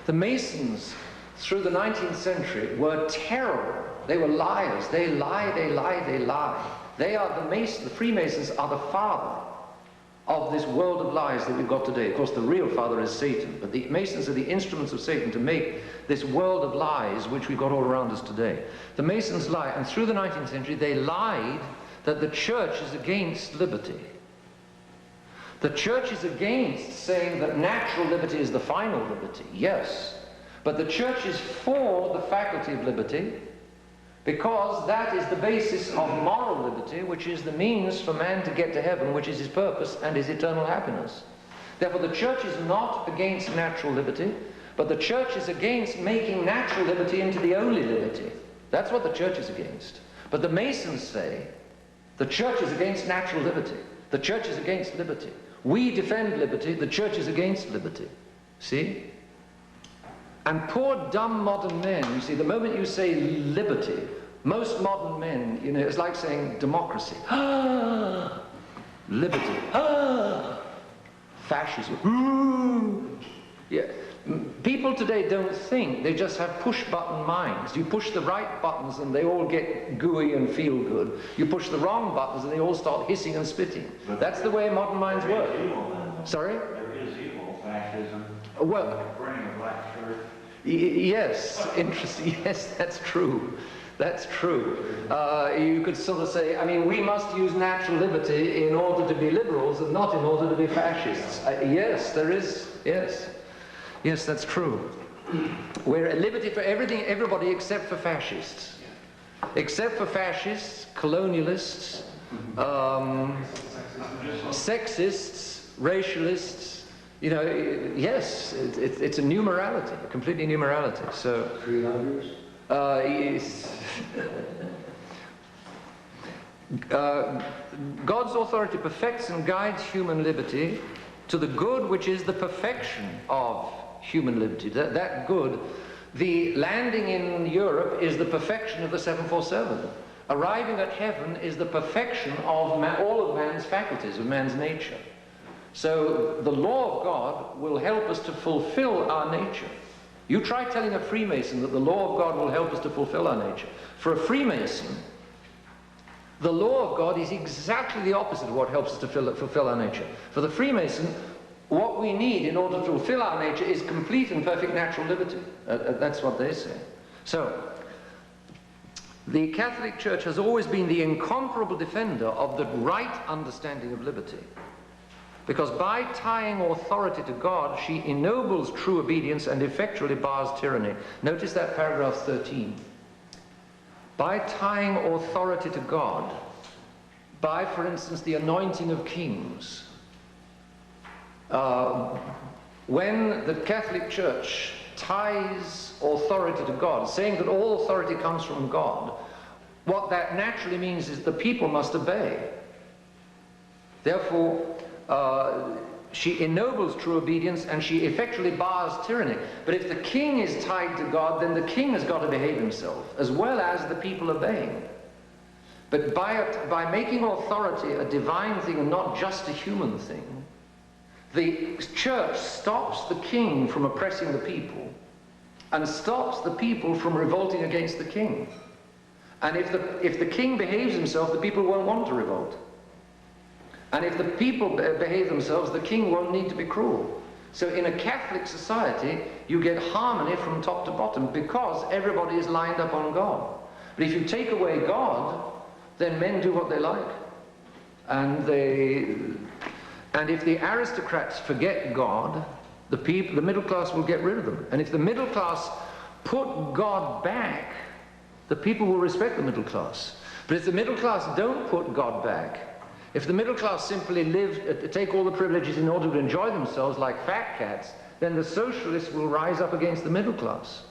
The Masons, through the 19th century, were terrible. They were liars. They lie, they lie, they lie. They are the Freemasons are the father of this world of lies that we've got today. Of course, the real father is Satan, but the Masons are the instruments of Satan to make this world of lies which we've got all around us today. The Masons lie, and through the 19th century, they lied that the church is against liberty. The church is against saying that natural liberty is the final liberty, yes, but the church is for the faculty of liberty because that is the basis of moral liberty, which is the means for man to get to heaven, which is his purpose and his eternal happiness. Therefore, the church is not against natural liberty, but the church is against making natural liberty into the only liberty. That's what the church is against. But the Masons say the church is against natural liberty. The church is against liberty. We defend liberty, the church is against liberty. See? And poor dumb modern men, you see, the moment you say liberty, most modern men, you know, it's like saying democracy. Ah! Liberty. Ah! Fascism. Ooh! Yeah. People today don't think, they just have push-button minds. You push the right buttons and they all get gooey and feel good. You push the wrong buttons and they all start hissing and spitting. That's the way modern minds work. Sorry? There is evil, fascism, Well, burning a black shirt. Yes, interesting. Yes, that's true. That's true. You could sort of say, I mean, we must use natural liberty in order to be liberals and not in order to be fascists. Yes, there is. Yes. Yes, that's true. We're at liberty for everything, everybody except for fascists. Except for fascists, colonialists, sexists, racialists. You know, yes, it's a new morality, a completely new morality. So, yes. God's authority perfects and guides human liberty to the good which is the perfection of human liberty. That good, the landing in Europe is the perfection of the 747. Arriving at heaven is the perfection of all of man's faculties, of man's nature. So the law of God will help us to fulfill our nature. You try telling a Freemason that the law of God will help us to fulfill our nature. For a Freemason, the law of God is exactly the opposite of what helps us to fulfill our nature. For the Freemason, what we need in order to fulfill our nature is complete and perfect natural liberty. That's what they say. So, the Catholic Church has always been the incomparable defender of the right understanding of liberty. Because by tying authority to God, she ennobles true obedience and effectually bars tyranny. Notice that paragraph 13. By tying authority to God, by, for instance, the anointing of kings, when the Catholic Church ties authority to God, saying that all authority comes from God, what that naturally means is the people must obey. Therefore, she ennobles true obedience and she effectually bars tyranny. But if the king is tied to God, then the king has got to behave himself, as well as the people obeying. But by making authority a divine thing and not just a human thing, the church stops the king from oppressing the people and stops the people from revolting against the king. And if the king behaves himself, the people won't want to revolt. And if the people behave themselves, the king won't need to be cruel. So in a Catholic society, you get harmony from top to bottom because everybody is lined up on God. But if you take away God, then men do what they like. And if the aristocrats forget God, the middle class will get rid of them. And if the middle class put God back, the people will respect the middle class. But if the middle class don't put God back, if the middle class simply take all the privileges in order to enjoy themselves like fat cats, then the socialists will rise up against the middle class.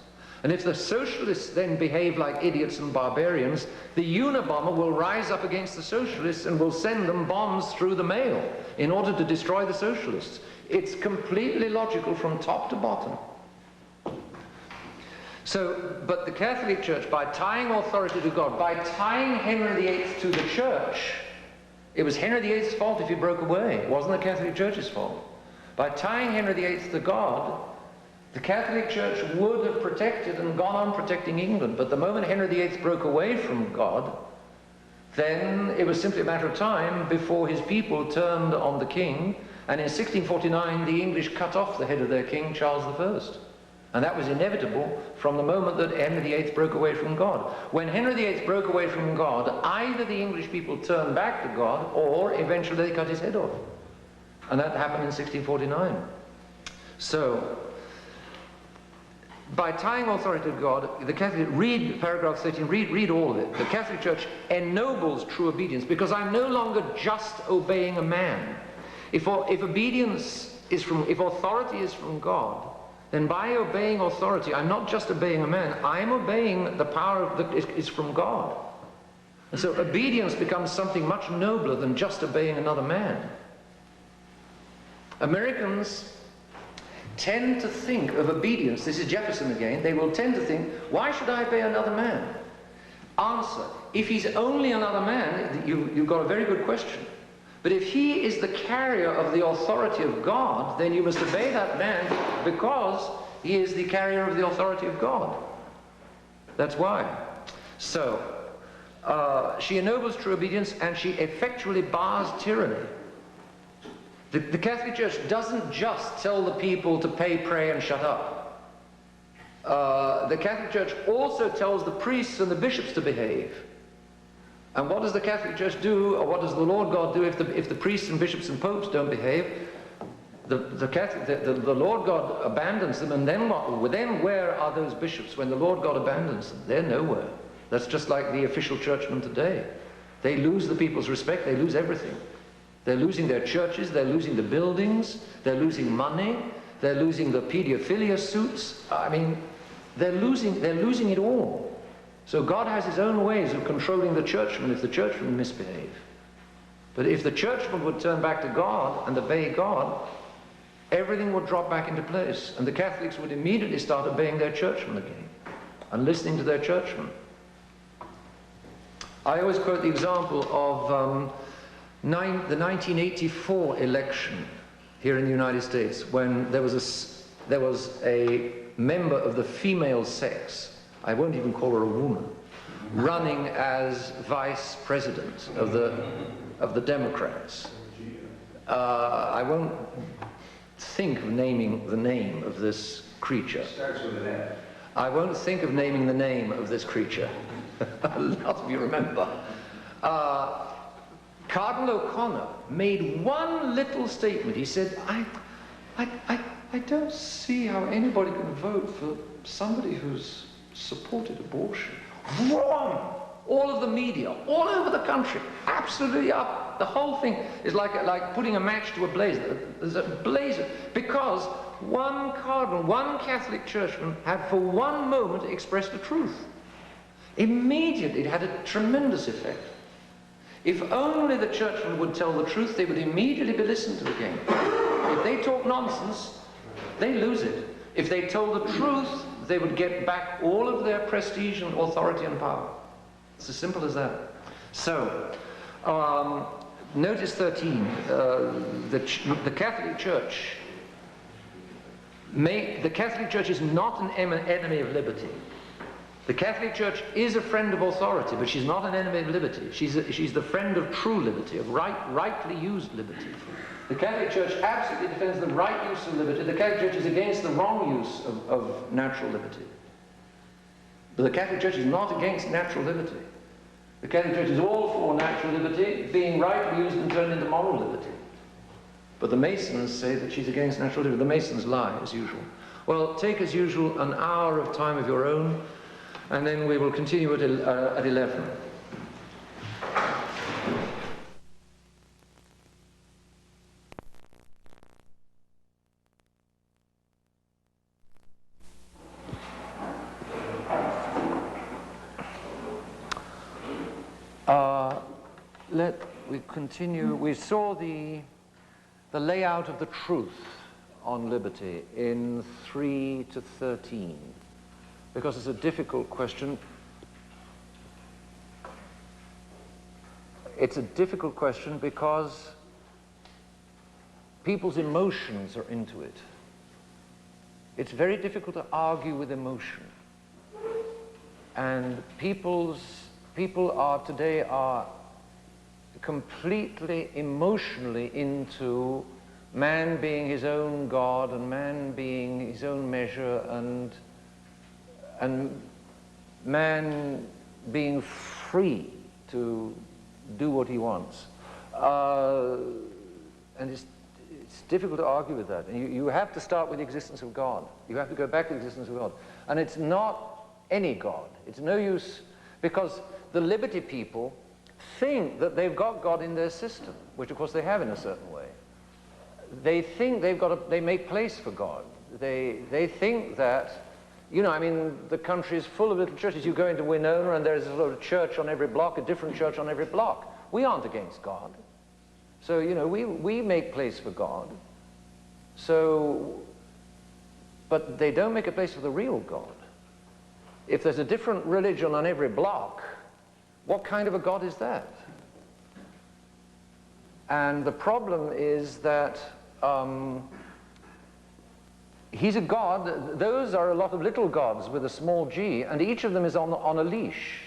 And if the socialists then behave like idiots and barbarians, the Unabomber will rise up against the socialists and will send them bombs through the mail in order to destroy the socialists. It's completely logical from top to bottom. So, but the Catholic Church, by tying authority to God, by tying Henry VIII to the church, it was Henry VIII's fault if he broke away. It wasn't the Catholic Church's fault. By tying Henry VIII to God, the Catholic Church would have protected and gone on protecting England. But the moment Henry VIII broke away from God, then it was simply a matter of time before his people turned on the king. And in 1649, the English cut off the head of their king, Charles I. And that was inevitable from the moment that Henry VIII broke away from God. When Henry VIII broke away from God, either the English people turned back to God, or eventually they cut his head off. And that happened in 1649. So, by tying authority to God, the Catholic, read paragraph 13, read all of it. The Catholic Church ennobles true obedience, because I'm no longer just obeying a man. If obedience is if authority is from God, then by obeying authority, I'm not just obeying a man, I'm obeying the power that is from God. And so obedience becomes something much nobler than just obeying another man. Americans tend to think of obedience, this is Jefferson again, they will tend to think, why should I obey another man? Answer, if he's only another man, you've got a very good question. But if he is the carrier of the authority of God, then you must obey that man, because He is the carrier of the authority of God. That's why. So, she ennobles true obedience, and she effectually bars tyranny. The Catholic Church doesn't just tell the people to pay, pray, and shut up. The Catholic Church also tells the priests and the bishops to behave. And what does the Catholic Church do, or what does the Lord God do if the priests and bishops and popes don't behave? The Lord God abandons them, and then what? Then where are those bishops when the Lord God abandons them? They're nowhere. That's just like the official churchmen today. They lose the people's respect, they lose everything. They're losing their churches, they're losing the buildings, they're losing money, they're losing the pedophilia suits. I mean, they're losing it all. So God has his own ways of controlling the churchmen if the churchmen misbehave. But if the churchmen would turn back to God and obey God, everything would drop back into place, and the Catholics would immediately start obeying their churchmen again and listening to their churchmen. I always quote the example of the 1984 election here in the United States, when there was a member of the female sex, I won't even call her a woman, running as vice president of the Democrats. I won't think of naming the name of this creature. Starts with an F. I won't think of naming the name of this creature. A lot of you remember. Cardinal O'Connor made one little statement. He said, I don't see how anybody can vote for somebody who's supported abortion. Wrong! All of the media, all over the country, absolutely up. The whole thing is like putting a match to a blaze. There's a blaze, because one cardinal, one Catholic churchman had for one moment expressed the truth. Immediately it had a tremendous effect. If only the churchmen would tell the truth, they would immediately be listened to again. If they talk nonsense, they lose it. If they told the truth, they would get back all of their prestige and authority and power. It's as simple as that. So, notice 13, the Catholic Church is not an enemy of liberty. The Catholic Church is a friend of authority, but she's not an enemy of liberty. She's the friend of true liberty, of rightly used liberty. The Catholic Church absolutely defends the right use of liberty. The Catholic Church is against the wrong use of natural liberty. But the Catholic Church is not against natural liberty. The Catholic Church is all for natural liberty being rightly used and turned into moral liberty. But the Masons say that she's against natural liberty. The Masons lie, as usual. Well, take, as usual, an hour of time of your own, and then we will continue at 11. We continue. We saw the layout of the truth on liberty in 3 to 13, because it's a difficult question. It's a difficult question because people's emotions are into it. It's very difficult to argue with emotion. And people today are completely emotionally into man being his own God and man being his own measure and man being free to do what he wants. And it's difficult to argue with that. And you have to start with the existence of God. You have to go back to the existence of God. And it's not any God. It's no use, because the liberty people think that they've got God in their system, which of course they have in a certain way. They think they make place for God. They think that, you know, I mean, the country is full of little churches. You go into Winona and there's a little church on every block, a different church on every block. We aren't against God. So, you know, we make place for God. So, but they don't make a place for the real God. If there's a different religion on every block, what kind of a God is that? And the problem is that he's a god. Those are a lot of little gods with a small g, and each of them is on a leash.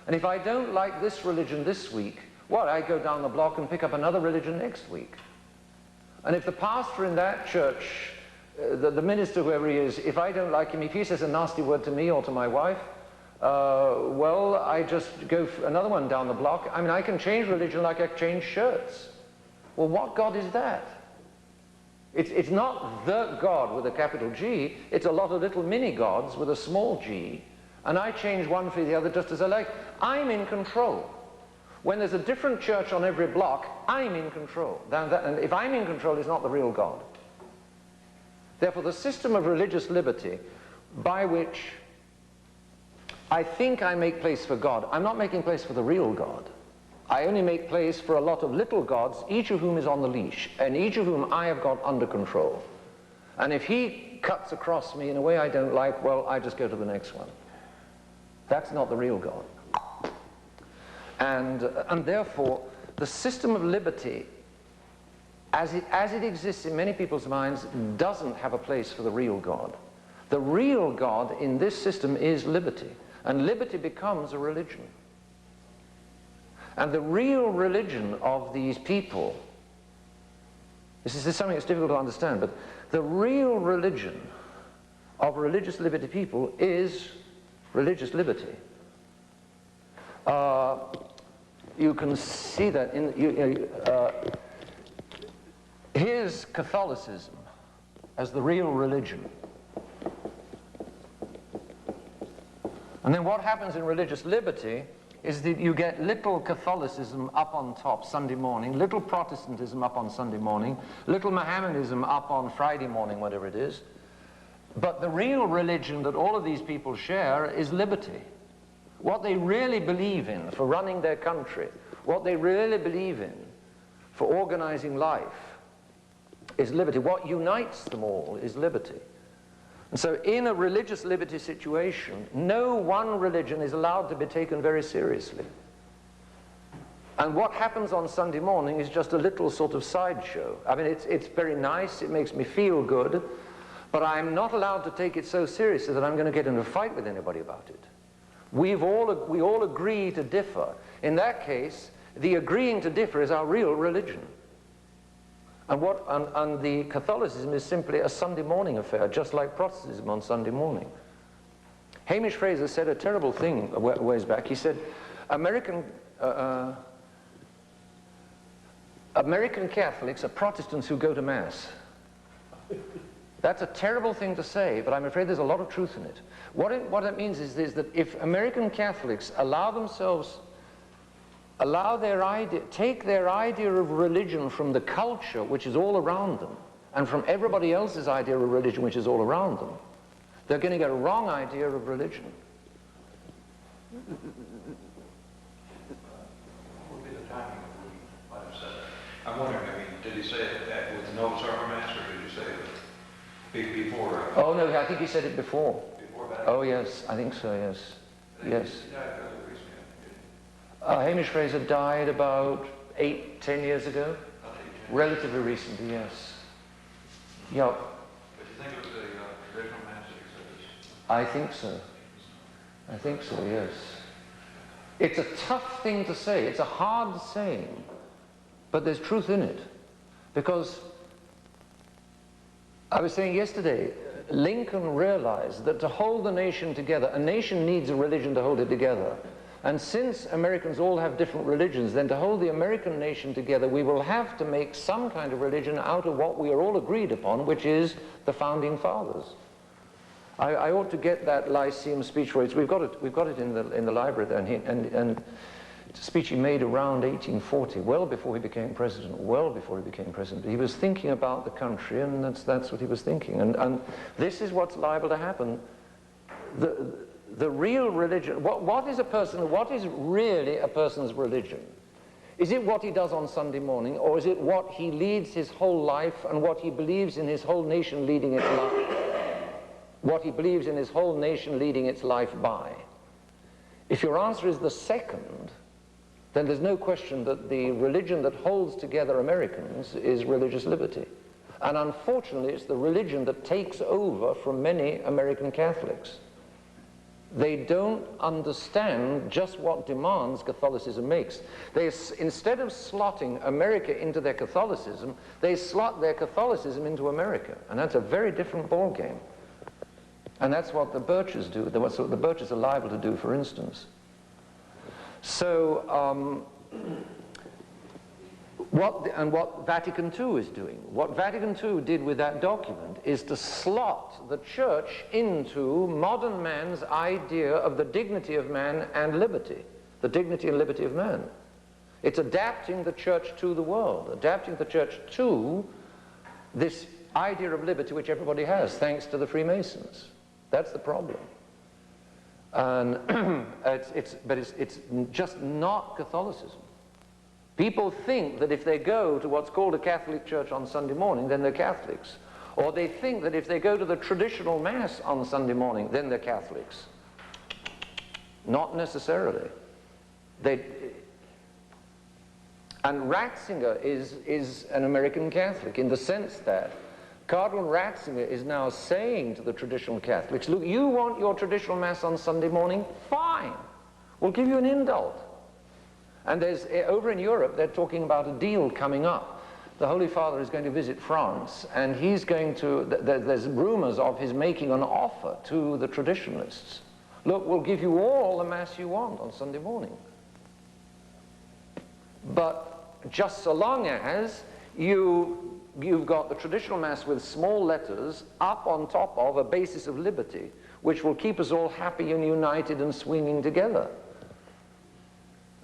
And if I don't like this religion this week, well, I go down the block and pick up another religion next week. And if the pastor in that church, the minister, whoever he is, if I don't like him, if he says a nasty word to me or to my wife, well, I just go for another one down the block. I mean, I can change religion like I change shirts. Well, what God is that? It's not the God with a capital G. It's a lot of little mini gods with a small g. And I change one for the other just as I like. I'm in control. When there's a different church on every block, I'm in control. And if I'm in control, it's not the real God. Therefore, the system of religious liberty by which I think I make place for God, I'm not making place for the real God. I only make place for a lot of little gods, each of whom is on the leash, and each of whom I have got under control. And if he cuts across me in a way I don't like, well, I just go to the next one. That's not the real God. And therefore, the system of liberty, as it exists in many people's minds, doesn't have a place for the real God. The real God in this system is liberty, and liberty becomes a religion. And the real religion of these people, this is something that's difficult to understand, but the real religion of religious liberty people is religious liberty. You can see that in here's Catholicism as the real religion. And then what happens in religious liberty is that you get little Catholicism up on top Sunday morning, little Protestantism up on Sunday morning, little Mohammedanism up on Friday morning, whatever it is. But the real religion that all of these people share is liberty. What they really believe in for running their country, what they really believe in for organizing life is liberty. What unites them all is liberty. And so in a religious liberty situation, no one religion is allowed to be taken very seriously. And what happens on Sunday morning is just a little sort of sideshow. I mean, it's very nice, it makes me feel good, but I'm not allowed to take it so seriously that I'm going to get in a fight with anybody about it. We all agree to differ. In that case, the agreeing to differ is our real religion. And the Catholicism is simply a Sunday morning affair, just like Protestantism on Sunday morning. Hamish Fraser said a terrible thing a ways back. He said, American Catholics are Protestants who go to Mass. That's a terrible thing to say, but I'm afraid there's a lot of truth in it. What it means is that if American Catholics take their idea of religion from the culture which is all around them, and from everybody else's idea of religion which is all around them, they're going to get a wrong idea of religion. What would be the timing of when you might have said that? I'm wondering, I mean, did he say it with the Novus Ordo Mass, or did he say it before? Oh, no, I think he said it before. Before that? Oh, yes, I think so, yes. Yes. He died fairly recently. Hamish Fraser died about 8-10 years ago. About 8, 10. Relatively recently, yes. Yeah. But you think it was the original Mass that he said this? I think so. I think so, yes. It's a tough thing to say. It's a hard saying. But there's truth in it. Because I was saying yesterday, Lincoln realized that to hold the nation together, a nation needs a religion to hold it together. And since Americans all have different religions, then to hold the American nation together, we will have to make some kind of religion out of what we are all agreed upon, which is the Founding Fathers. I ought to get that Lyceum speech where we've got it in the library there, and it's a speech he made around 1840, well before he became president, He was thinking about the country, and that's what he was thinking. And this is what's liable to happen. The real religion, what is really a person's religion? Is it what he does on Sunday morning, or is it what he leads his whole life and what he believes in his whole nation leading its life? What he believes in his whole nation leading its life by? If your answer is the second, then there's no question that the religion that holds together Americans is religious liberty. And unfortunately, it's the religion that takes over from many American Catholics. They don't understand just what demands Catholicism makes. Instead of slotting America into their Catholicism, they slot their Catholicism into America. And that's a very different ballgame. And that's what the Birches do. That's what the Birches are liable to do, for instance. So, what Vatican II is doing, what Vatican II did with that document is to slot the church into modern man's idea of the dignity of man and liberty, the dignity and liberty of man. It's adapting the church to the world, adapting the church to this idea of liberty which everybody has, thanks to the Freemasons. That's the problem. And it's just not Catholicism. People think that if they go to what's called a Catholic church on Sunday morning, then they're Catholics. Or they think that if they go to the traditional Mass on Sunday morning, then they're Catholics. Not necessarily. And Ratzinger is an American Catholic in the sense that Cardinal Ratzinger is now saying to the traditional Catholics, look, you want your traditional Mass on Sunday morning? Fine. We'll give you an indult. And over in Europe, they're talking about a deal coming up. The Holy Father is going to visit France, and he's going to, there's rumors of his making an offer to the traditionalists. Look, we'll give you all the Mass you want on Sunday morning. But just so long as you've got the traditional Mass with small letters up on top of a basis of liberty, which will keep us all happy and united and swinging together.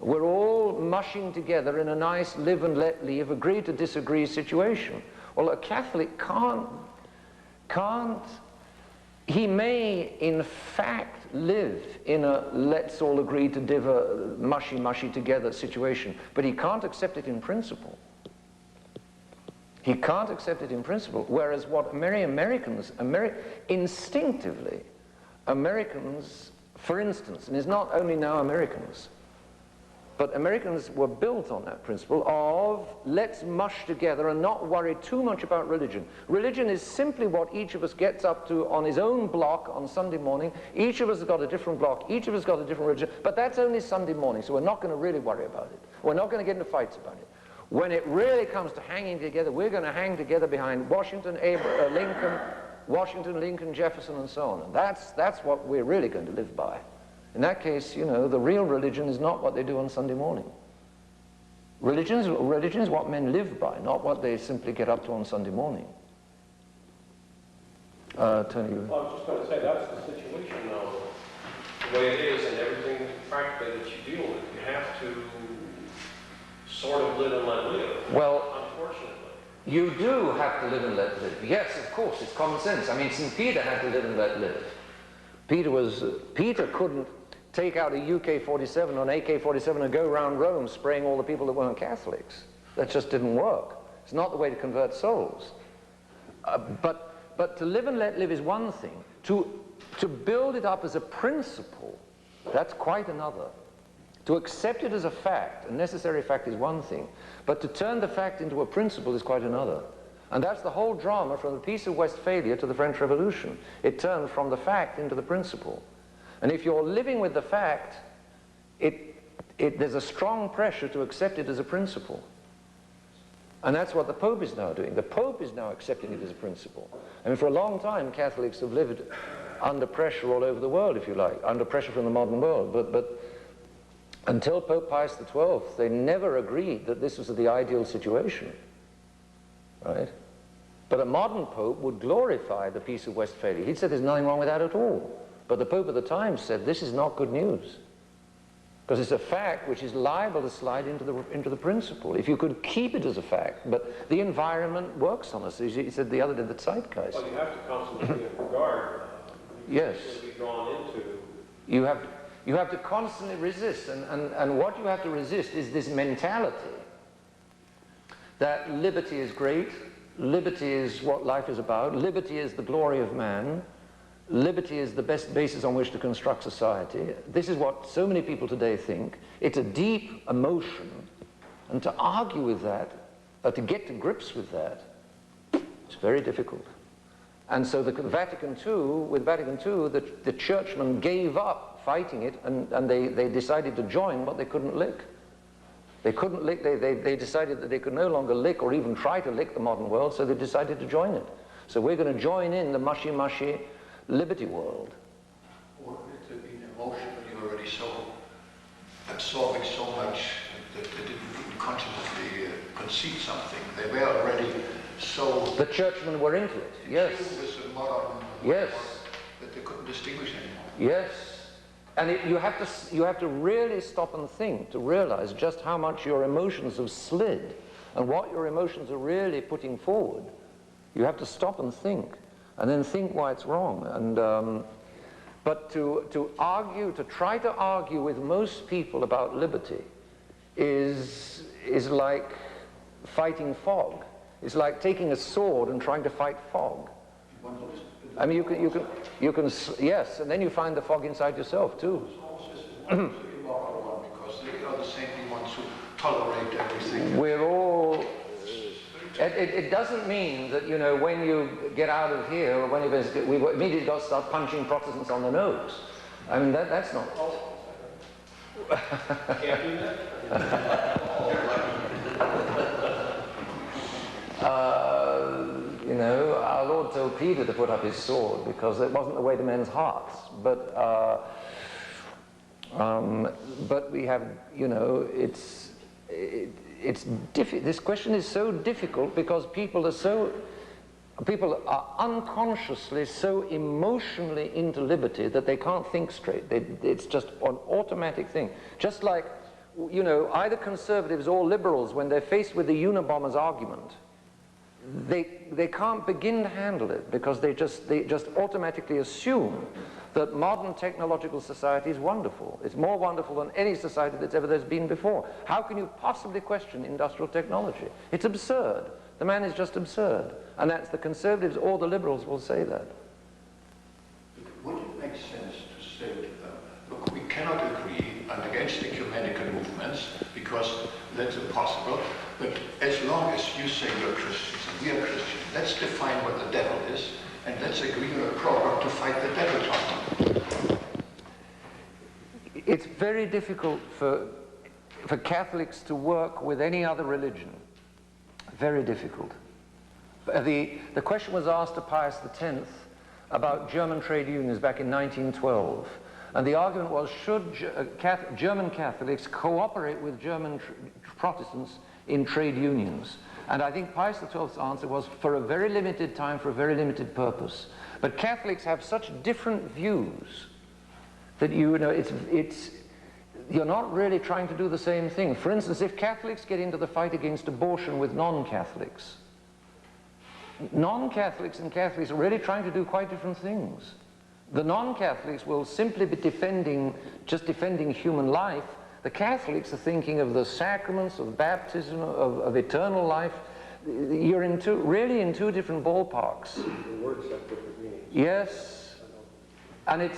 We're all mushing together in a nice live and let leave, agree to disagree situation. Well, a Catholic can't, he may in fact live in a let's all agree to differ, mushy together situation, but he can't accept it in principle. He can't accept it in principle, whereas what instinctively, Americans, for instance, and it's not only now Americans, but Americans were built on that principle of let's mush together and not worry too much about religion. Religion is simply what each of us gets up to on his own block on Sunday morning. Each of us has got a different block, each of us has got a different religion, but that's only Sunday morning, so we're not going to really worry about it. We're not going to get into fights about it. When it really comes to hanging together, we're going to hang together behind Washington, Lincoln, Jefferson, and so on. And that's what we're really going to live by. In that case, you know, the real religion is not what they do on Sunday morning. Religion is what men live by, not what they simply get up to on Sunday morning. Tony, you... Well, I was just going to say, that's the situation, though, the way it is, and everything practically that you deal with. You have to sort of live and let live. Well, unfortunately. You do have to live and let live. Yes, of course, it's common sense. I mean, St. Peter had to live and let live. Peter couldn't take out a UK-47 or an AK-47 and go around Rome spraying all the people that weren't Catholics. That just didn't work. It's not the way to convert souls. But to live and let live is one thing. To build it up as a principle, that's quite another. To accept it as a fact, a necessary fact, is one thing. But to turn the fact into a principle is quite another. And that's the whole drama from the Peace of Westphalia to the French Revolution. It turned from the fact into the principle. And if you're living with the fact, there's a strong pressure to accept it as a principle. And that's what the Pope is now doing. The Pope is now accepting it as a principle. I mean, for a long time, Catholics have lived under pressure all over the world, if you like, under pressure from the modern world. But until Pope Pius XII, they never agreed that this was the ideal situation. Right? But a modern Pope would glorify the Peace of Westphalia. He'd say there's nothing wrong with that at all. But the Pope at the time said this is not good news, because it's a fact which is liable to slide into the principle. If you could keep it as a fact, but the environment works on us. He said the other day, the zeitgeist. Well, you have to constantly regard. Yes. To be drawn into. You have to constantly resist, and what you have to resist is this mentality that liberty is great, liberty is what life is about, liberty is the glory of man, liberty is the best basis on which to construct society. This is what so many people today think. It's a deep emotion, and to argue with that, to get to grips with that, It's very difficult. And so with Vatican II, the churchmen gave up fighting it, and they decided to join what they couldn't lick. They couldn't lick, they decided that they could no longer lick or even try to lick the modern world, so they decided to join it. So we're going to join in the mushy liberty world. Or it had been emotionally already so absorbing so much that they didn't even consciously concede something. They were already so... The churchmen were into it, yes. With the modern... Yes. That they couldn't distinguish anymore. Yes. And you have to really stop and think to realize just how much your emotions have slid and what your emotions are really putting forward. You have to stop and think, and then think why it's wrong. And but to argue, to try to argue with most people about liberty is like fighting fog. It's like taking a sword and trying to fight fog. I mean, you can, yes, and then you find the fog inside yourself too. Because they are the same ones who tolerate everything. We're all. It doesn't mean that, you know, when you get out of here, or when we immediately got to start punching Protestants on the nose. I mean, that's not. Can't do that. You know, our Lord told Peter to put up his sword because it wasn't the way to men's hearts. But we have, you know, this question is so difficult because people are unconsciously so emotionally into liberty that they can't think straight. It's just an automatic thing. Just like, you know, either conservatives or liberals, when they're faced with the Unabomber's argument, they can't begin to handle it because they just automatically assume that modern technological society is wonderful. It's more wonderful than any society that's ever been before. How can you possibly question industrial technology? It's absurd. The man is just absurd. And that's the conservatives or the liberals will say that. Would it make sense to say to them, look, we cannot agree against ecumenical movements because that's impossible, but as long as you say you're Christians and we are Christians, let's define what the devil is and let's agree on a program to fight the devil. It's very difficult for Catholics to work with any other religion. Very difficult. The question was asked to Pius X about German trade unions back in 1912. And the argument was, should German Catholics cooperate with German Protestants in trade unions? And I think Pius XII's answer was, for a very limited time, for a very limited purpose. But Catholics have such different views that, you know, you're not really trying to do the same thing. For instance, if Catholics get into the fight against abortion with non-Catholics, non-Catholics and Catholics are really trying to do quite different things. The non-Catholics will simply be just defending human life. The Catholics are thinking of the sacraments, of baptism, of eternal life. You're really in two different ballparks. The words have different meanings. Yes. And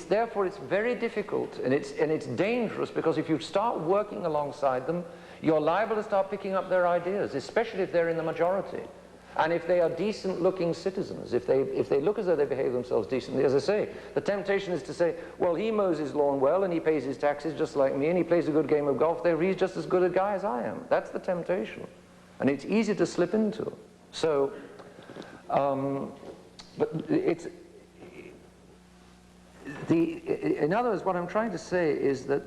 therefore it's very difficult, and it's dangerous, because if you start working alongside them, you're liable to start picking up their ideas, especially if they're in the majority. And if they are decent-looking citizens, if they look as though they behave themselves decently, as I say, the temptation is to say, well, he mows his lawn well, and he pays his taxes just like me, and he plays a good game of golf, he's just as good a guy as I am. That's the temptation. And it's easy to slip into. So, but in other words, what I'm trying to say is that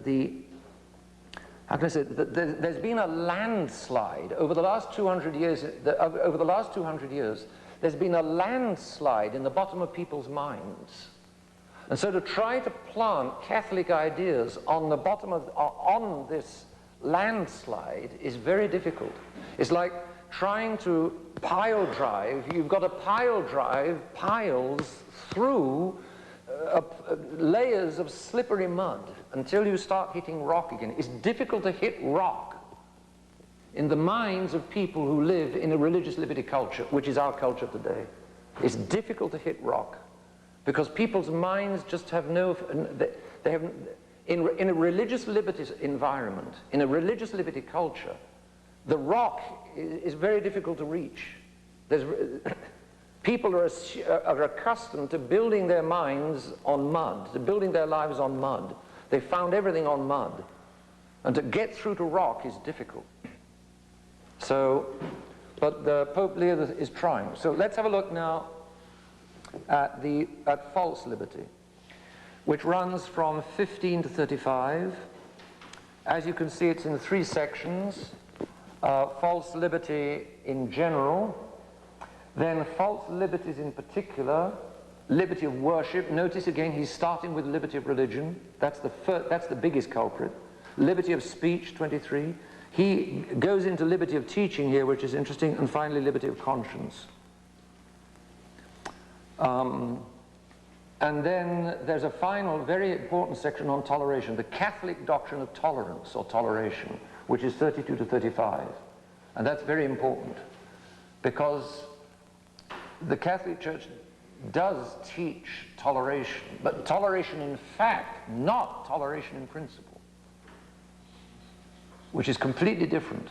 how can I say, there's been a landslide over the last 200 years. Over the last 200 years, there's been a landslide in the bottom of people's minds. And so to try to plant Catholic ideas on the bottom on this landslide is very difficult. It's like trying to pile drive. You've got to pile drive piles through layers of slippery mud until you start hitting rock again. It's difficult to hit rock in the minds of people who live in a religious liberty culture, which is our culture today. It's difficult to hit rock because people's minds just have in a religious liberty environment, in a religious liberty culture, the rock is very difficult to reach. People are accustomed to building their minds on mud, to building their lives on mud. They found everything on mud. And to get through to rock is difficult. So, but the Pope Leo is trying. So let's have a look now at false liberty, which runs from 15 to 35. As you can see, it's in 3 sections. False liberty in general, then false liberties in particular, liberty of worship. Notice again, he's starting with liberty of religion. That's the biggest culprit. Liberty of speech, 23. He goes into liberty of teaching here, which is interesting, and finally liberty of conscience. And then there's a final, very important section on toleration, the Catholic doctrine of tolerance or toleration, which is 32 to 35. And that's very important, because the Catholic Church does teach toleration, but toleration in fact, not toleration in principle, which is completely different.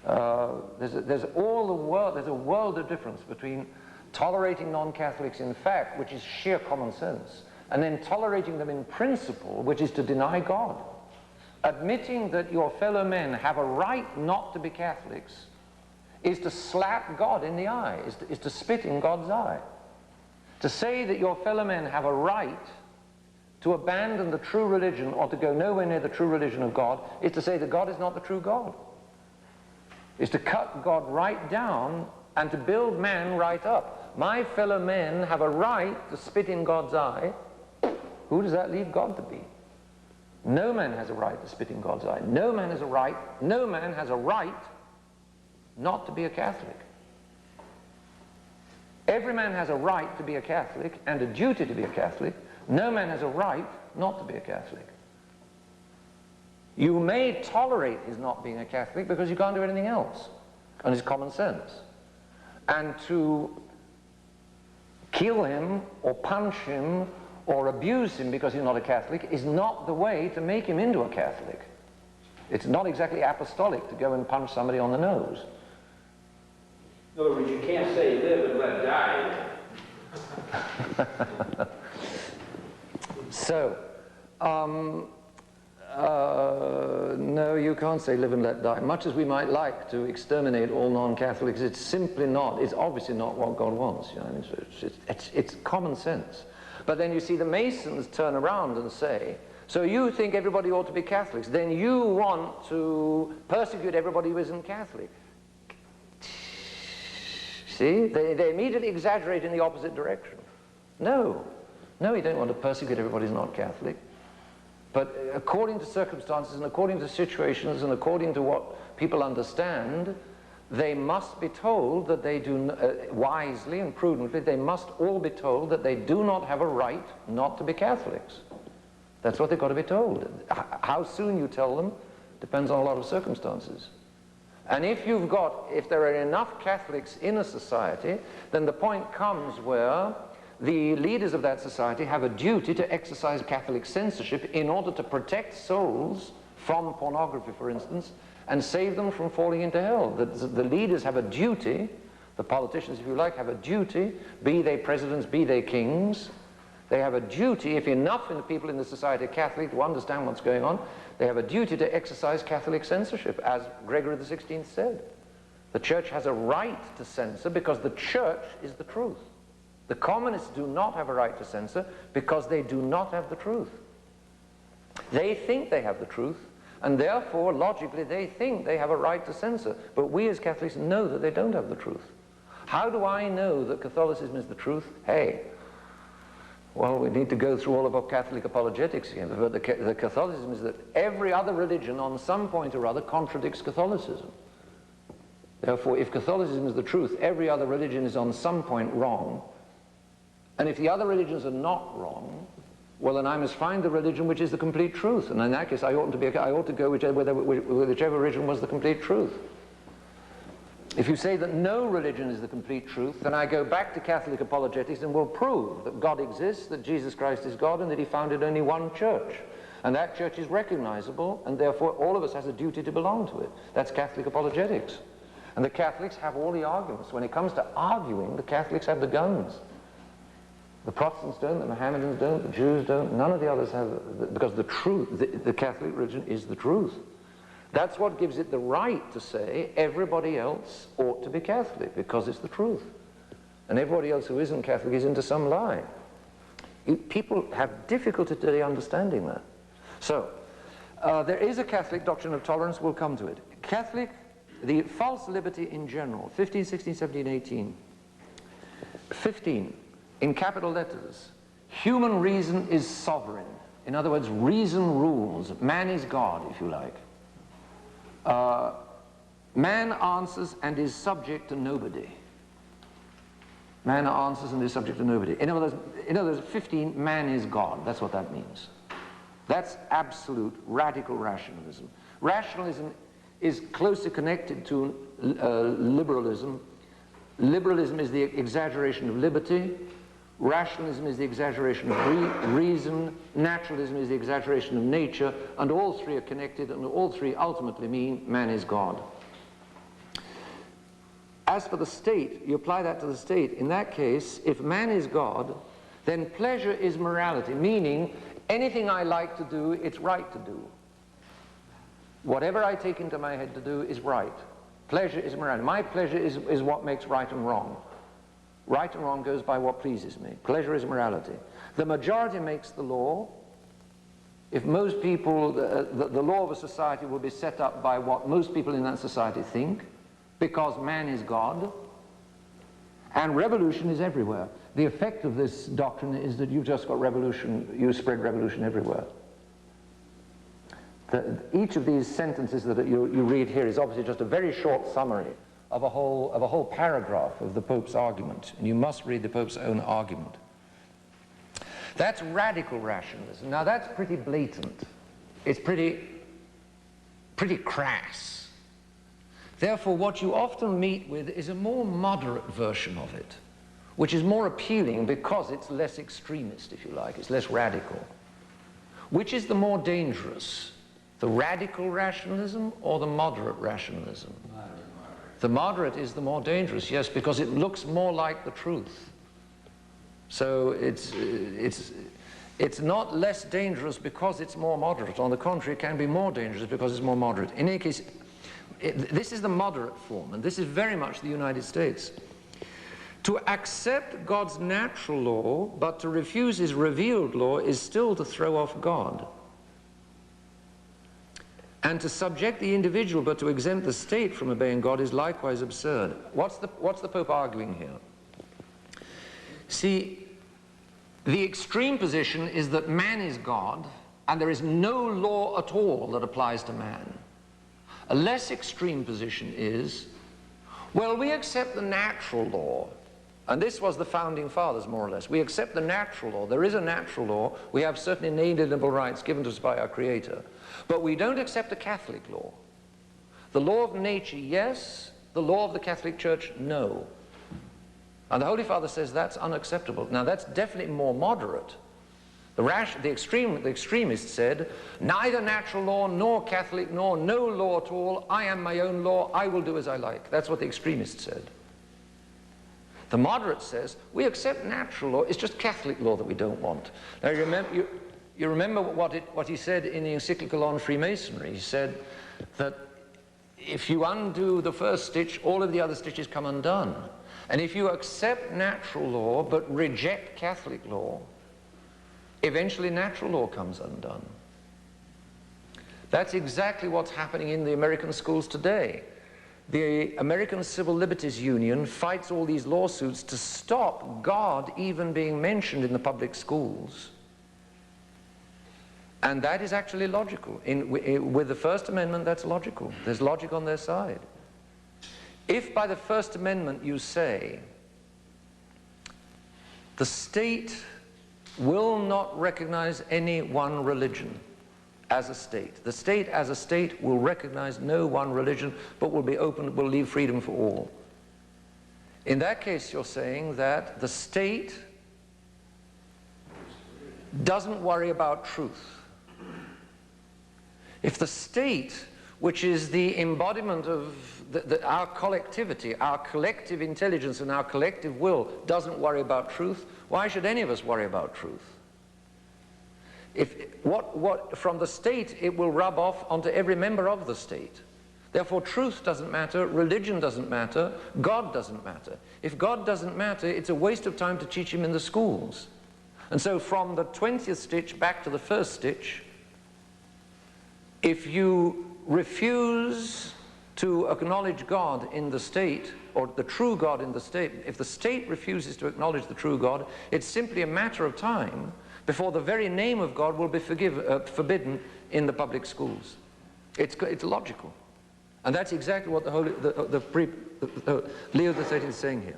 There's a world of difference between tolerating non-Catholics in fact, which is sheer common sense, and then tolerating them in principle, which is to deny God. Admitting that your fellow men have a right not to be Catholics is to slap God in the eye, is to spit in God's eye. To say that your fellow men have a right to abandon the true religion or to go nowhere near the true religion of God is to say that God is not the true God. Is to cut God right down and to build man right up. My fellow men have a right to spit in God's eye. Who does that leave God to be? No man has a right to spit in God's eye. No man has a right not to be a Catholic. Every man has a right to be a Catholic and a duty to be a Catholic. No man has a right not to be a Catholic. You may tolerate his not being a Catholic because you can't do anything else, and it's common sense. And to kill him or punch him or abuse him because he's not a Catholic is not the way to make him into a Catholic. It's not exactly apostolic to go and punch somebody on the nose. In other words, you can't say live and let die. So, no, you can't say live and let die. Much as we might like to exterminate all non-Catholics, it's simply not, it's obviously not what God wants. You know? It's common sense. But then you see the Masons turn around and say, so you think everybody ought to be Catholics, then you want to persecute everybody who isn't Catholic. See, they immediately exaggerate in the opposite direction. No, you don't want to persecute everybody who's not Catholic. But according to circumstances and according to situations and according to what people understand, they must be told that they do, wisely and prudently, they must all be told that they do not have a right not to be Catholics. That's what they've got to be told. How soon you tell them depends on a lot of circumstances. And if there are enough Catholics in a society, then the point comes where the leaders of that society have a duty to exercise Catholic censorship in order to protect souls from pornography, for instance, and save them from falling into hell. The leaders have a duty, the politicians, if you like, have a duty, be they presidents, be they kings. They have a duty, if enough of the people in the society are Catholic to understand what's going on, they have a duty to exercise Catholic censorship, as Gregory XVI said. The church has a right to censor because the church is the truth. The communists do not have a right to censor because they do not have the truth. They think they have the truth, and therefore, logically, they think they have a right to censor. But we as Catholics know that they don't have the truth. How do I know that Catholicism is the truth? Hey, well, we need to go through all of our Catholic apologetics here, but the Catholicism is that every other religion on some point or other contradicts Catholicism. Therefore, if Catholicism is the truth, every other religion is on some point wrong. And if the other religions are not wrong, well, then I must find the religion which is the complete truth. And in that case, I ought to go whichever religion was the complete truth. If you say that no religion is the complete truth, then I go back to Catholic apologetics and will prove that God exists, that Jesus Christ is God, and that he founded only one church. And that church is recognizable, and therefore all of us has a duty to belong to it. That's Catholic apologetics. And the Catholics have all the arguments. When it comes to arguing, the Catholics have the guns. The Protestants don't, the Mohammedans don't, the Jews don't, none of the others have, because the truth, the Catholic religion is the truth. That's what gives it the right to say everybody else ought to be Catholic, because it's the truth. And everybody else who isn't Catholic is into some lie. People have difficulty today understanding that. So, there is a Catholic doctrine of tolerance, we'll come to it. Catholic, the false liberty in general, 15, 16, 17, 18. 15, in capital letters, human reason is sovereign. In other words, reason rules. Man is God, if you like. Man answers and is subject to nobody. Man answers and is subject to nobody. In other words, 15, man is God. That's what that means. That's absolute radical rationalism. Rationalism is closely connected to liberalism. Liberalism is the exaggeration of liberty. Rationalism is the exaggeration of reason. Naturalism is the exaggeration of nature. And all three are connected, and all three ultimately mean man is God. As for the state, you apply that to the state. In that case, if man is God, then pleasure is morality, meaning anything I like to do, it's right to do. Whatever I take into my head to do is right. Pleasure is morality. My pleasure is what makes right and wrong. Right and wrong goes by what pleases me. Pleasure is morality. The majority makes the law. If most people, the law of a society will be set up by what most people in that society think, because man is God, and revolution is everywhere. The effect of this doctrine is that you've just got revolution, you spread revolution everywhere. Each of these sentences that you read here is obviously just a very short summary of a whole paragraph of the Pope's argument, and you must read the Pope's own argument. That's radical rationalism. Now that's pretty blatant. It's pretty crass. Therefore, what you often meet with is a more moderate version of it, which is more appealing because it's less extremist, if you like. It's less radical. Which is the more dangerous? The radical rationalism or the moderate rationalism? The moderate is the more dangerous, yes, because it looks more like the truth. So it's not less dangerous because it's more moderate. On the contrary, it can be more dangerous because it's more moderate. In any case, this is the moderate form, and this is very much the United States. To accept God's natural law, but to refuse his revealed law, is still to throw off God. And to subject the individual but to exempt the state from obeying God is likewise absurd. What's the Pope arguing here? See, the extreme position is that man is God and there is no law at all that applies to man. A less extreme position is, well, we accept the natural law. And this was the founding fathers, more or less. We accept the natural law. There is a natural law. We have certain inalienable rights given to us by our Creator. But we don't accept the Catholic law. The law of nature, yes. The law of the Catholic Church, no. And the Holy Father says that's unacceptable. Now, that's definitely more moderate. The extremist said, neither natural law, nor Catholic, nor no law at all. I am my own law. I will do as I like. That's what the extremist said. The moderate says, we accept natural law. It's just Catholic law that we don't want. Now, you remember what he said in the encyclical on Freemasonry. He said that if you undo the first stitch, all of the other stitches come undone. And if you accept natural law but reject Catholic law, eventually natural law comes undone. That's exactly what's happening in the American schools today. The American Civil Liberties Union fights all these lawsuits to stop God even being mentioned in the public schools. And that is actually logical. With the First Amendment, that's logical. There's logic on their side. If by the First Amendment you say the state will not recognize any one religion as a state. The state as a state will recognize no one religion, but will be open, will leave freedom for all. In that case, you're saying that the state doesn't worry about truth. If the state which is the embodiment of our collectivity, our collective intelligence and our collective will, doesn't worry about truth, why should any of us worry about truth? From the state, it will rub off onto every member of the state. Therefore, truth doesn't matter, religion doesn't matter, God doesn't matter. If God doesn't matter, it's a waste of time to teach him in the schools. And so from the 20th stitch back to the first stitch, if you refuse to acknowledge God in the state, or the true God in the state, if the state refuses to acknowledge the true God, it's simply a matter of time before the very name of God will be forbidden in the public schools. It's logical. And that's exactly what Leo XIII is saying here.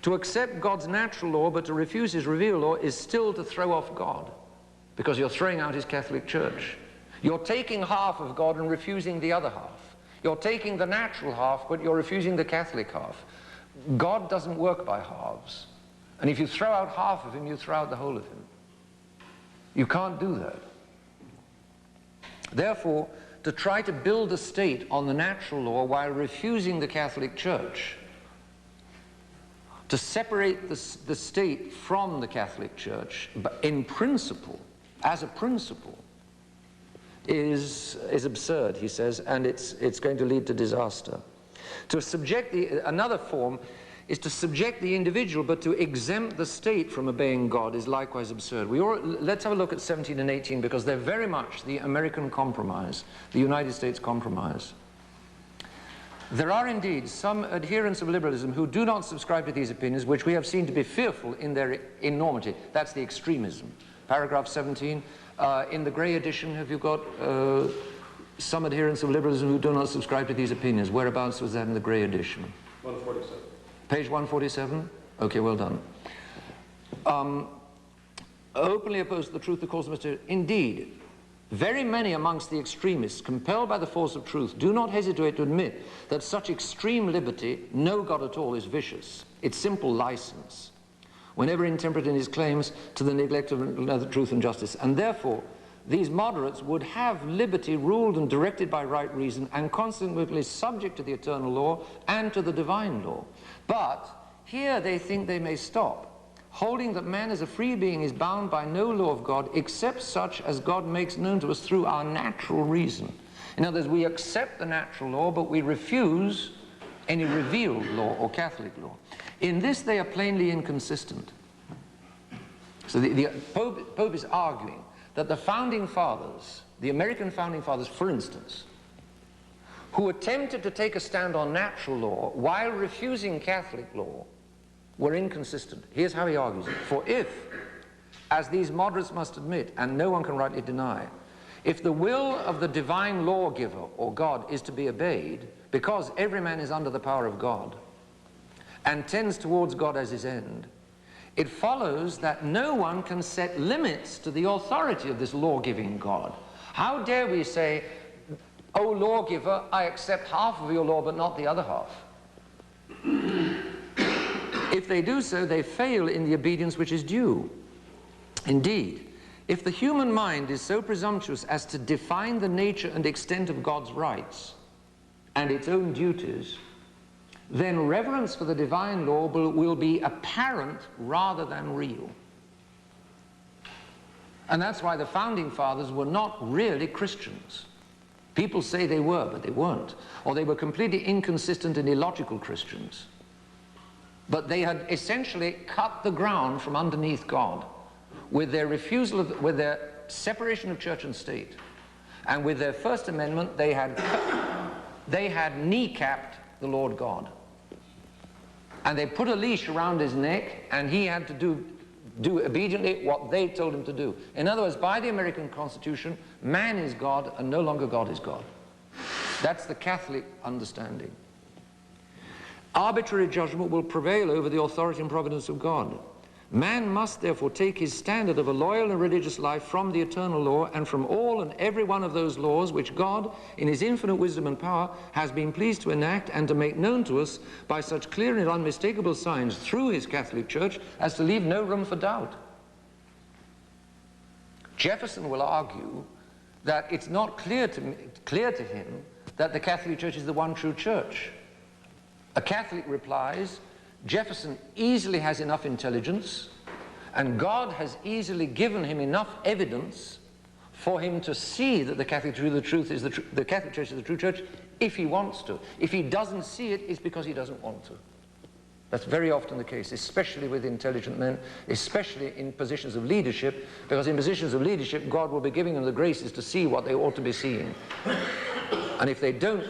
To accept God's natural law but to refuse his revealed law is still to throw off God, because you're throwing out his Catholic Church. You're taking half of God and refusing the other half. You're taking the natural half, but you're refusing the Catholic half. God doesn't work by halves. And if you throw out half of him, you throw out the whole of him. You can't do that. Therefore, to try to build a state on the natural law while refusing the Catholic Church, to separate the state from the Catholic Church, but in principle, as a principle, is absurd, he says, and it's going to lead to disaster. To subject another form is to subject the individual, but to exempt the state from obeying God is likewise absurd. Let's have a look at 17 and 18, because they're very much the American compromise, the United States compromise. There are indeed some adherents of liberalism who do not subscribe to these opinions, which we have seen to be fearful in their enormity. That's the extremism. Paragraph 17. In the Grey edition, have you got some adherents of liberalism who do not subscribe to these opinions? Whereabouts was that in the Grey edition? 147. Page 147? Okay, well done. Openly opposed to the truth, the cause of mystery. Indeed, very many amongst the extremists, compelled by the force of truth, do not hesitate to admit that such extreme liberty, no God at all, is vicious. It's simple license, whenever intemperate in his claims to the neglect of truth and justice. And therefore, these moderates would have liberty ruled and directed by right reason and consequently subject to the eternal law and to the divine law. But here they think they may stop, holding that man as a free being is bound by no law of God except such as God makes known to us through our natural reason. In other words, we accept the natural law, but we refuse any revealed law or Catholic law. In this they are plainly inconsistent. So the Pope is arguing that the founding fathers, the American founding fathers, for instance, who attempted to take a stand on natural law while refusing Catholic law, were inconsistent. Here's how he argues it. For if, as these moderates must admit, and no one can rightly deny, if the will of the divine lawgiver, or God, is to be obeyed, because every man is under the power of God, and tends towards God as his end, it follows that no one can set limits to the authority of this law-giving God. How dare we say, "O lawgiver, I accept half of your law, but not the other half"? If they do so, they fail in the obedience which is due. Indeed, if the human mind is so presumptuous as to define the nature and extent of God's rights and its own duties, then reverence for the divine law will be apparent rather than real. And that's why the founding fathers were not really Christians. People say they were, but they weren't. Or they were completely inconsistent and illogical Christians. But they had essentially cut the ground from underneath God with their refusal of, with their separation of church and state. And with their First Amendment, they had kneecapped the Lord God. And they put a leash around his neck, and he had to do obediently what they told him to do. In other words, by the American Constitution, man is God, and no longer God is God. That's the Catholic understanding. Arbitrary judgment will prevail over the authority and providence of God. Man must therefore take his standard of a loyal and religious life from the eternal law and from all and every one of those laws which God, in his infinite wisdom and power, has been pleased to enact and to make known to us by such clear and unmistakable signs through his Catholic Church as to leave no room for doubt. Jefferson will argue that it's not clear to him that the Catholic Church is the one true church. A Catholic replies, Jefferson easily has enough intelligence, and God has easily given him enough evidence for him to see that the Catholic Church is the true church if he wants to. If he doesn't see it, it's because he doesn't want to. That's very often the case, especially with intelligent men, especially in positions of leadership, because in positions of leadership, God will be giving them the graces to see what they ought to be seeing. And if they don't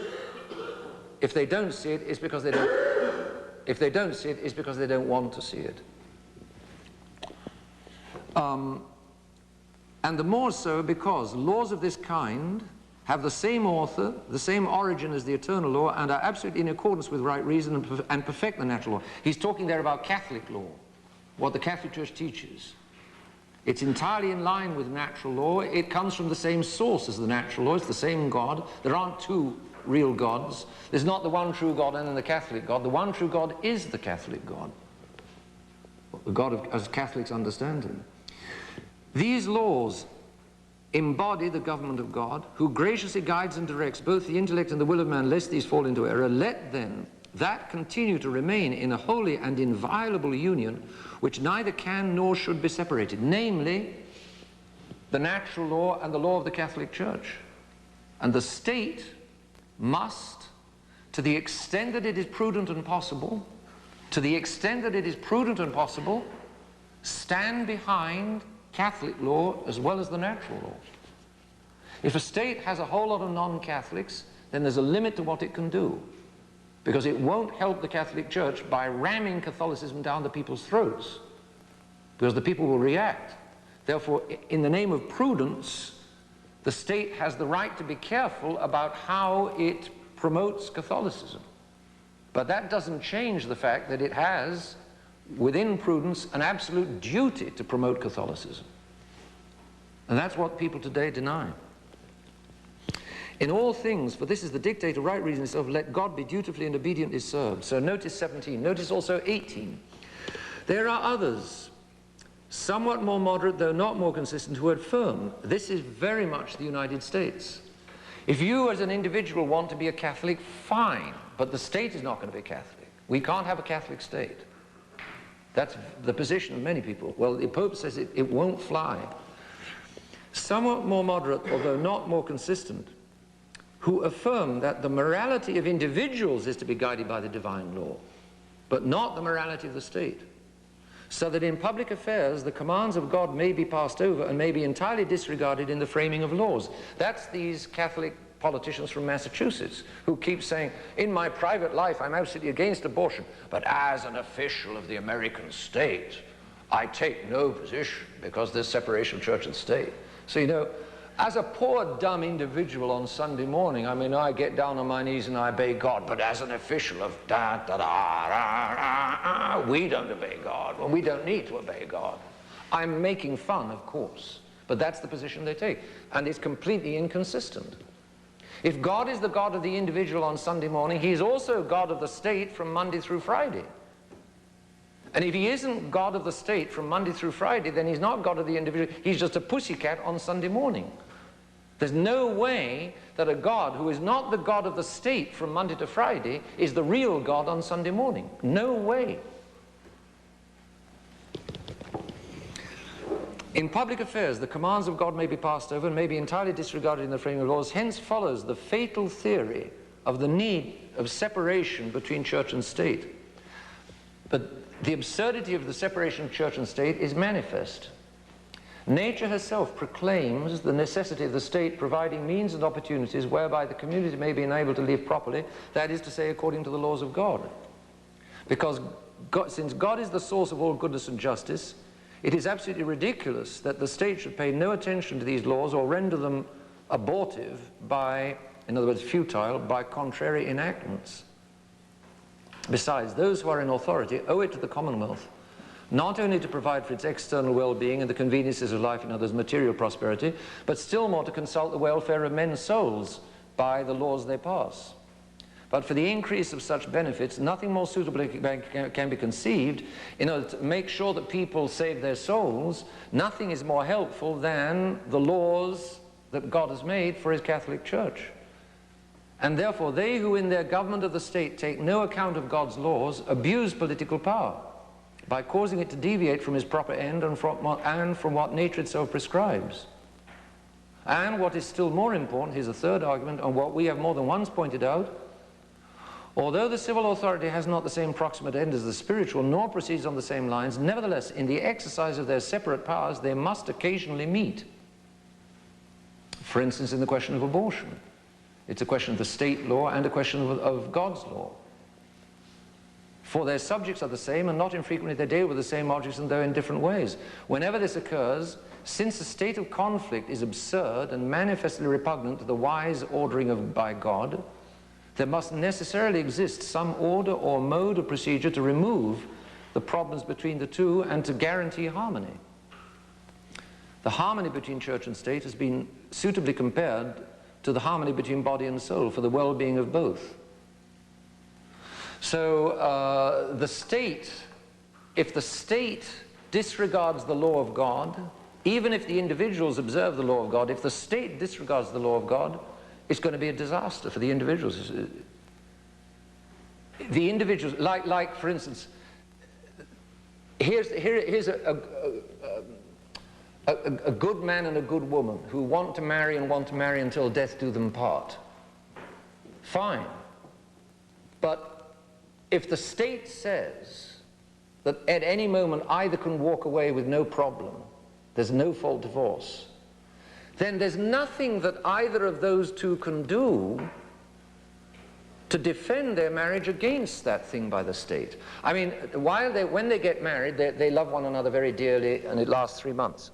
see it, it's because they don't want to see it. And the more so because laws of this kind have the same author, the same origin as the eternal law, and are absolutely in accordance with right reason and perfect the natural law. He's talking there about Catholic law, what the Catholic Church teaches. It's entirely in line with natural law. It comes from the same source as the natural law. It's the same God. There aren't two real gods. There's not the one true God and then the Catholic God. The one true God is the Catholic God, the God as Catholics understand him. These laws embody the government of God, who graciously guides and directs both the intellect and the will of man, lest these fall into error. Let then that continue to remain in a holy and inviolable union, which neither can nor should be separated, namely the natural law and the law of the Catholic Church. And the state must, to the extent that it is prudent and possible, stand behind Catholic law as well as the natural law. If a state has a whole lot of non-Catholics, then there's a limit to what it can do, because it won't help the Catholic Church by ramming Catholicism down the people's throats, because the people will react. Therefore, in the name of prudence, the state has the right to be careful about how it promotes Catholicism. But that doesn't change the fact that it has, within prudence, an absolute duty to promote Catholicism. And that's what people today deny. In all things, for this is the dictate of right reason itself, let God be dutifully and obediently served. So notice 17. Notice also 18. There are others, somewhat more moderate, though not more consistent, who affirm. This is very much the United States. If you as an individual want to be a Catholic, fine, but the state is not going to be Catholic. We can't have a Catholic state. That's the position of many people. Well, the Pope says it won't fly. Somewhat more moderate, although not more consistent, who affirm that the morality of individuals is to be guided by the divine law, but not the morality of the state, so that in public affairs the commands of God may be passed over and may be entirely disregarded in the framing of laws. That's these Catholic politicians from Massachusetts who keep saying, in my private life I'm absolutely against abortion, but as an official of the American state I take no position because there's separation of church and state. So, you know, as a poor dumb individual on Sunday morning, I mean, I get down on my knees and I obey God, but as an official of we don't obey God. Well, we don't need to obey God. I'm making fun, of course, but that's the position they take, and it's completely inconsistent. If God is the God of the individual on Sunday morning, he's also God of the state from Monday through Friday. And if he isn't God of the state from Monday through Friday, then he's not God of the individual. He's just a pussycat on Sunday morning. There's no way that a God who is not the God of the state from Monday to Friday is the real God on Sunday morning. No way. In public affairs, the commands of God may be passed over and may be entirely disregarded in the framing of laws. Hence follows the fatal theory of the need of separation between church and state. But the absurdity of the separation of church and state is manifest. Nature herself proclaims the necessity of the state providing means and opportunities whereby the community may be enabled to live properly, that is to say, according to the laws of God. Because since God is the source of all goodness and justice, it is absolutely ridiculous that the state should pay no attention to these laws or render them abortive by, in other words, futile, by contrary enactments. Besides, those who are in authority owe it to the Commonwealth not only to provide for its external well-being and the conveniences of life in others' material prosperity, but still more to consult the welfare of men's souls by the laws they pass. But for the increase of such benefits, nothing more suitable can be conceived in order to make sure that people save their souls. Nothing is more helpful than the laws that God has made for his Catholic Church. And therefore, they who in their government of the state take no account of God's laws abuse political power by causing it to deviate from his proper end and from what nature itself prescribes. And what is still more important, here's a third argument, and what we have more than once pointed out, although the civil authority has not the same proximate end as the spiritual, nor proceeds on the same lines, nevertheless, in the exercise of their separate powers, they must occasionally meet. For instance, in the question of abortion. It's a question of the state law and a question of God's law. For their subjects are the same, and not infrequently they deal with the same objects, and though in different ways. Whenever this occurs, since a state of conflict is absurd and manifestly repugnant to the wise ordering by God, there must necessarily exist some order or mode of procedure to remove the problems between the two and to guarantee harmony. The harmony between church and state has been suitably compared to the harmony between body and soul for the well-being of both. So the state, if the state disregards the law of God, even if the individuals observe the law of God, if the state disregards the law of God, it's going to be a disaster for the individuals. The individuals, like for instance, here's a good man and a good woman who want to marry and want to marry until death do them part. Fine. But if the state says that at any moment either can walk away with no problem, there's no fault divorce, then there's nothing that either of those two can do to defend their marriage against that thing by the state. I mean, when they get married, they love one another very dearly, and it lasts 3 months.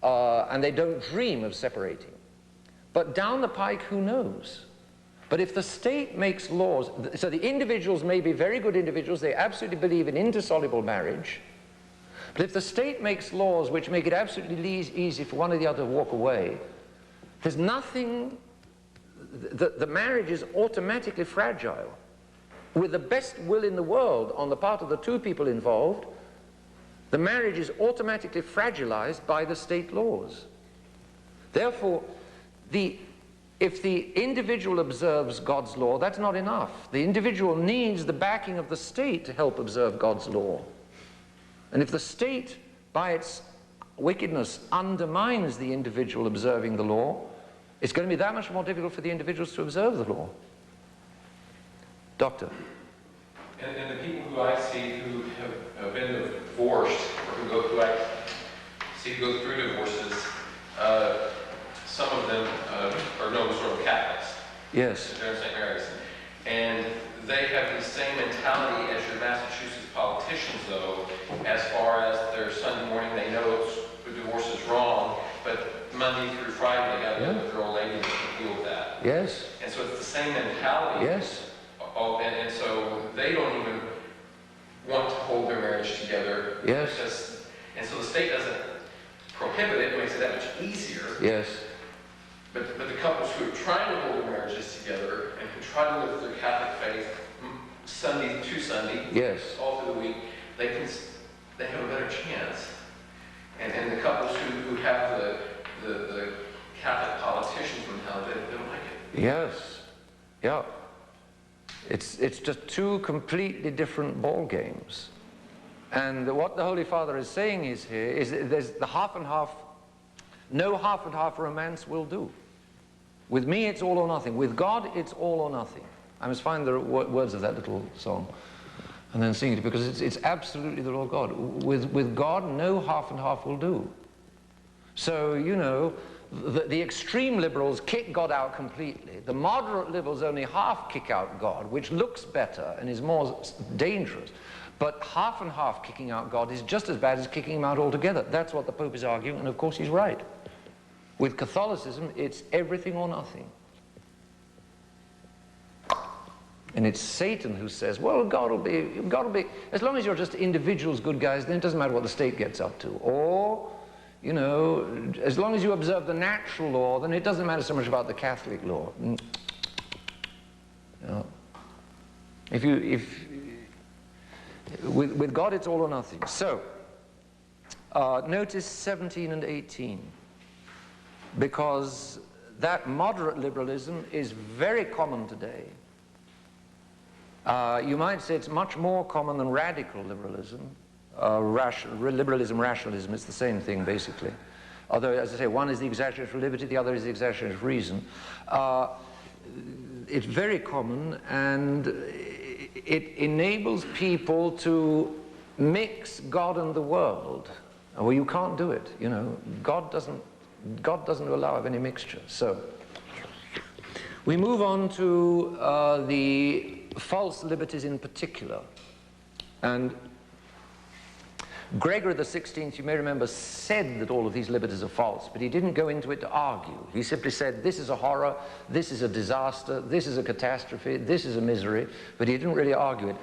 And they don't dream of separating. But down the pike, who knows? But if the state makes laws, so the individuals may be very good individuals, they absolutely believe in indissoluble marriage, but if the state makes laws which make it absolutely easy for one or the other to walk away, there's nothing, the marriage is automatically fragile. With the best will in the world on the part of the two people involved, the marriage is automatically fragilized by the state laws. Therefore, if the individual observes God's law, that's not enough. The individual needs the backing of the state to help observe God's law. And if the state, by its wickedness, undermines the individual observing the law, it's going to be that much more difficult for the individuals to observe the law. Doctor? And the people who I see who have been divorced, or who I see go through divorces, some of them are known as sort of Catholics. Yes. They're in St. Mary's. And they have the same mentality as your Massachusetts politicians, though, as far as their Sunday morning, they know the divorce is wrong, but Monday through Friday, they got to go with their old lady and deal with that. Yes. And so it's the same mentality. Yes. And so they don't even want to hold their marriage together. Yes. And so the state doesn't prohibit it, it makes it that much easier. Yes. But the couples who are trying to hold their marriages together and who try to live their Catholic faith Sunday to Sunday, yes, all through the week, they have a better chance. And the couples who have the Catholic politicians mentality, they don't like it. Yes. Yeah. It's just two completely different ball games. And what the Holy Father is saying is here is that there's the half and half, no half and half romance will do. With me, it's all or nothing. With God, it's all or nothing. I must find the words of that little song and then sing it, because it's absolutely the law of God. With God, no half and half will do. So, you know, the extreme liberals kick God out completely. The moderate liberals only half kick out God, which looks better and is more dangerous. But half and half kicking out God is just as bad as kicking him out altogether. That's what the Pope is arguing, and of course he's right. With Catholicism, it's everything or nothing. And it's Satan who says, well, God will be, as long as you're just individuals, good guys, then it doesn't matter what the state gets up to. Or, you know, as long as you observe the natural law, then it doesn't matter so much about the Catholic law. You know, with God, it's all or nothing. So, notice 17 and 18. Because that moderate liberalism is very common today. You might say it's much more common than radical liberalism. Liberalism, rationalism, it's the same thing basically. Although, as I say, one is the exaggeration of liberty, the other is the exaggeration of reason. It's very common, and it enables people to mix God and the world. Well, you can't do it, you know. God doesn't allow of any mixture. So we move on to the false liberties in particular. And Gregory XVI, you may remember, said that all of these liberties are false, but he didn't go into it to argue. He simply said, this is a horror, this is a disaster, this is a catastrophe, this is a misery, but he didn't really argue it.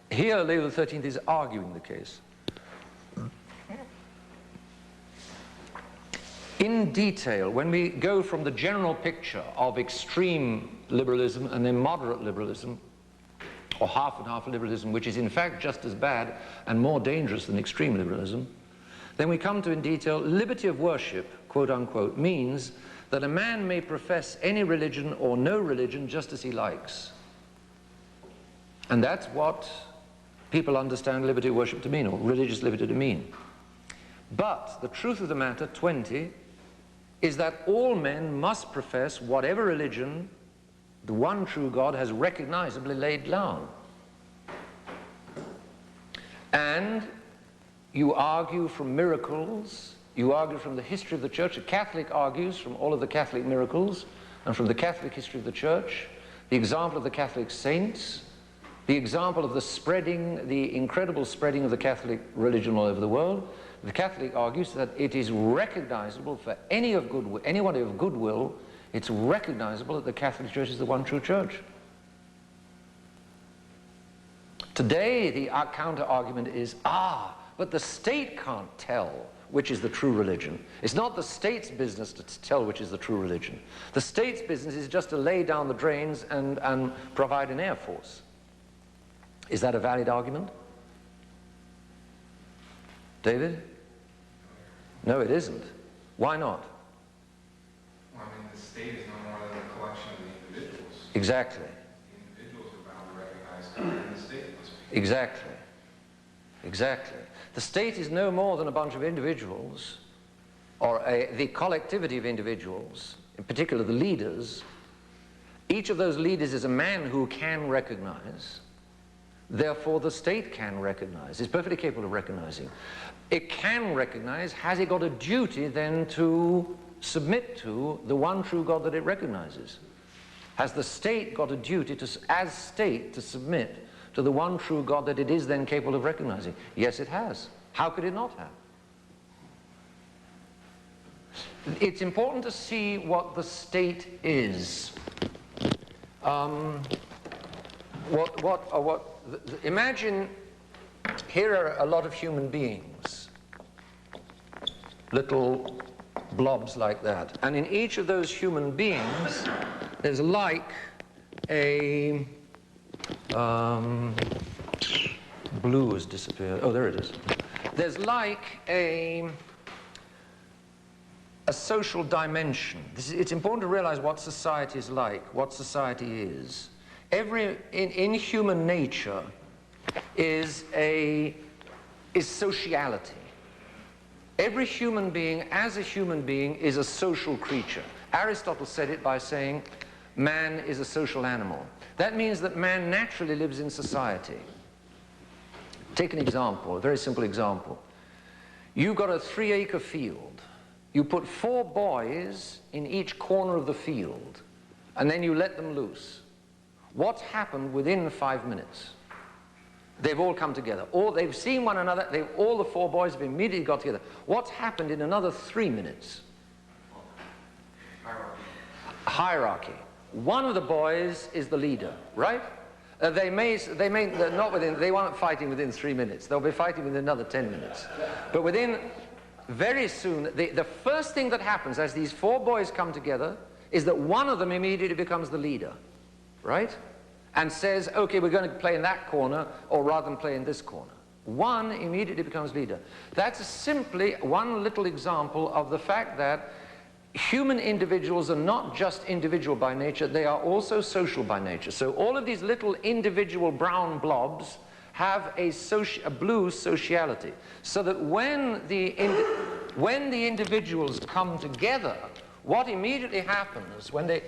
Here, Leo XIII is arguing the case. In detail, when we go from the general picture of extreme liberalism and then moderate liberalism, or half and half liberalism, which is in fact just as bad and more dangerous than extreme liberalism, then we come to, in detail, liberty of worship, quote unquote, means that a man may profess any religion or no religion just as he likes. And that's what people understand liberty of worship to mean, or religious liberty to mean. But the truth of the matter, 20, is that all men must profess whatever religion the one true God has recognizably laid down. And you argue from miracles, you argue from the history of the church. A Catholic argues from all of the Catholic miracles and from the Catholic history of the church, the example of the Catholic saints, the example of the spreading, the incredible spreading of the Catholic religion all over the world. The Catholic argues that it is recognizable for anybody of goodwill, it's recognizable that the Catholic Church is the one true church. Today, the counter-argument is, but the state can't tell which is the true religion. It's not the state's business to tell which is the true religion. The state's business is just to lay down the drains and provide an air force. Is that a valid argument? David? No, it isn't. Why not? Well, I mean, the state is no more than a collection of the individuals. Exactly. The individuals are bound to recognize God, and the state must be. Exactly. Exactly. The state is no more than a bunch of individuals, or the collectivity of individuals, in particular the leaders. Each of those leaders is a man who can recognize. Therefore, the state can recognize. It's perfectly capable of recognizing. It can recognize. Has it got a duty then to submit to the one true God that it recognizes? Has the state got a duty to, as state, to submit to the one true God that it is then capable of recognizing? Yes, it has. How could it not have? It's important to see what the state is. Imagine here are a lot of human beings, little blobs like that, and in each of those human beings there's like a blue has disappeared. Oh, there it is. There's like a social dimension. It's important to realize what society is like, what society is. In human nature is sociality. Every human being, as a human being, is a social creature. Aristotle said it by saying, man is a social animal. That means that man naturally lives in society. Take an example, a very simple example. You've got a 3-acre field. You put 4 boys in each corner of the field, and then you let them loose. What's happened within 5 minutes? They've all come together. Or they've seen one another. All the 4 boys have immediately got together. What's happened in another 3 minutes? Hierarchy. One of the boys is the leader, right? They weren't fighting within 3 minutes. They'll be fighting within another 10 minutes. But very soon, the first thing that happens as these 4 boys come together is that one of them immediately becomes the leader, right? And says, okay, we're going to play in that corner, or rather than play in this corner. One immediately becomes leader. That's simply one little example of the fact that human individuals are not just individual by nature, they are also social by nature. So all of these little individual brown blobs have a blue sociality, so that when the individuals come together, what immediately happens when the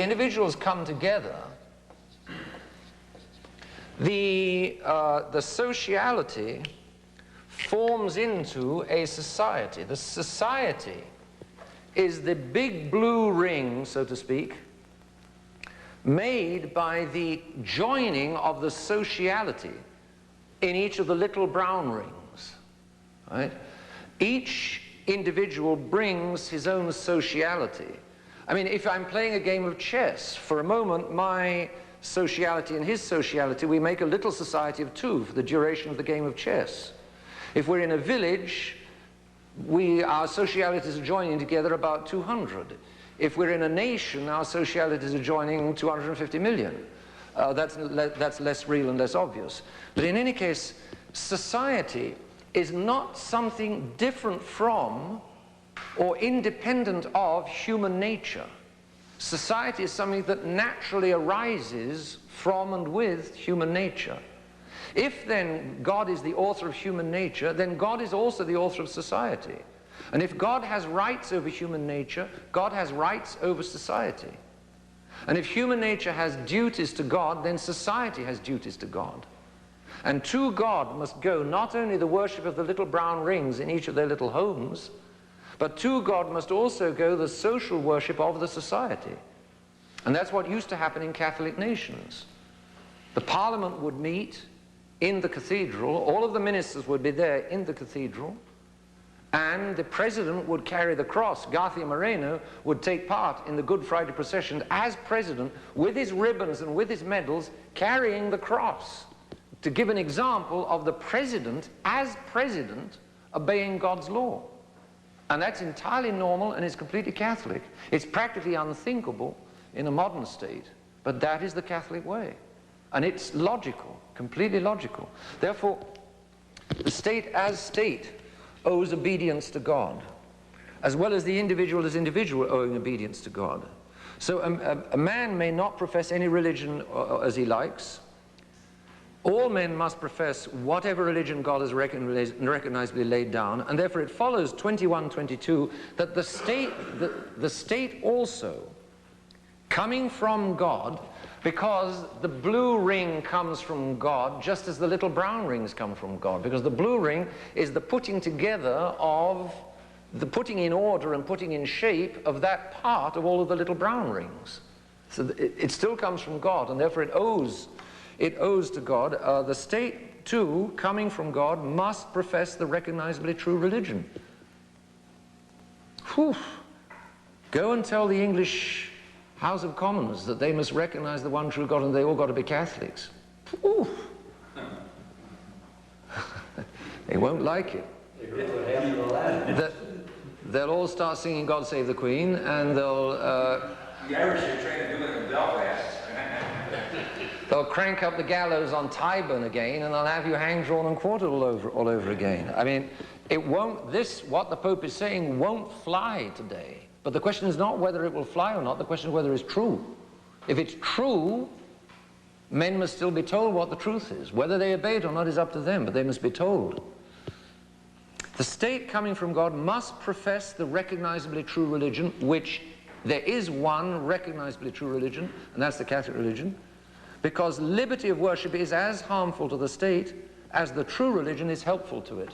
individuals come together, the sociality forms into a society. The society is the big blue ring, so to speak, made by the joining of the sociality in each of the little brown rings, right? Each individual brings his own sociality. I mean, if I'm playing a game of chess, for a moment, my sociality and his sociality, we make a little society of two for the duration of the game of chess. If we're in a village, our socialities are joining together about 200. If we're in a nation, our socialities are joining 250 million. That's less real and less obvious. But in any case, society is not something different from or independent of human nature. Society is something that naturally arises from and with human nature. If then God is the author of human nature, then God is also the author of society. And if God has rights over human nature, God has rights over society. And if human nature has duties to God, then society has duties to God. And to God must go not only the worship of the little brown rings in each of their little homes, but to God must also go the social worship of the society. And that's what used to happen in Catholic nations. The Parliament would meet in the cathedral, all of the ministers would be there in the cathedral, and the president would carry the cross. Garcia Moreno would take part in the Good Friday procession as president with his ribbons and with his medals, carrying the cross, to give an example of the president as president obeying God's law. And that's entirely normal and is completely Catholic. It's practically unthinkable in a modern state, but that is the Catholic way. And it's logical, completely logical. Therefore, the state as state owes obedience to God, as well as the individual as individual owing obedience to God. So a man may not profess any religion as he likes. All men must profess whatever religion God has recognizably laid down, and therefore it follows 21:22 that the state also, coming from God, because the blue ring comes from God, just as the little brown rings come from God, because the blue ring is the putting together of, the putting in order and putting in shape of that part of all of the little brown rings. So it still comes from God, and therefore it owes to God. The state, too, coming from God, must profess the recognizably true religion. Whew. Go and tell the English House of Commons that they must recognize the one true God and they all got to be Catholics. Whew. They won't like it. They'll all start singing God Save the Queen, and they'll... The Irish are trying to do it in Belfast. They'll crank up the gallows on Tyburn again, and they'll have you hanged, drawn, and quartered all over again. I mean, it won't, what the Pope is saying won't fly today. But the question is not whether it will fly or not, the question is whether it's true. If it's true, men must still be told what the truth is. Whether they obey it or not is up to them, but they must be told. The state coming from God must profess the recognizably true religion, which there is one recognizably true religion, and that's the Catholic religion, because liberty of worship is as harmful to the state as the true religion is helpful to it.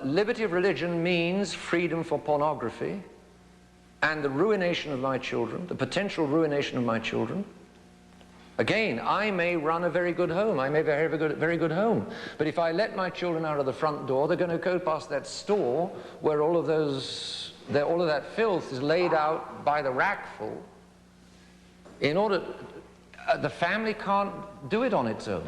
Liberty of religion means freedom for pornography and the ruination of my children, the potential ruination of my children. Again, I may run a very good home, I may have a very good home, but if I let my children out of the front door, they're going to go past that store where all of that filth is laid out by the rackful. In order, the family can't do it on its own.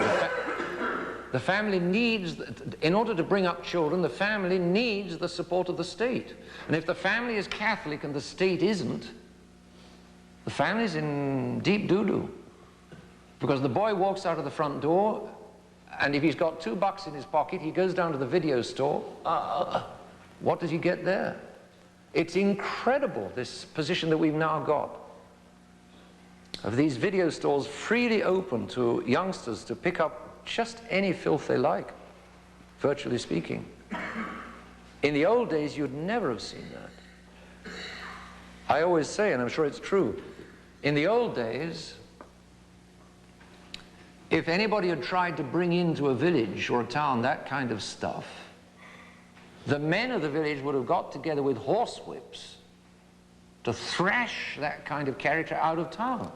The family needs, in order to bring up children, the family needs the support of the state. And if the family is Catholic and the state isn't, the family's in deep doo-doo. Because the boy walks out of the front door, and if he's got $2 in his pocket, he goes down to the video store, What does he get there? It's incredible, this position that we've now got, of these video stores freely open to youngsters to pick up just any filth they like, virtually speaking. In the old days, you'd never have seen that. I always say, and I'm sure it's true, in the old days, if anybody had tried to bring into a village or a town that kind of stuff, the men of the village would have got together with horsewhips to thrash that kind of character out of town.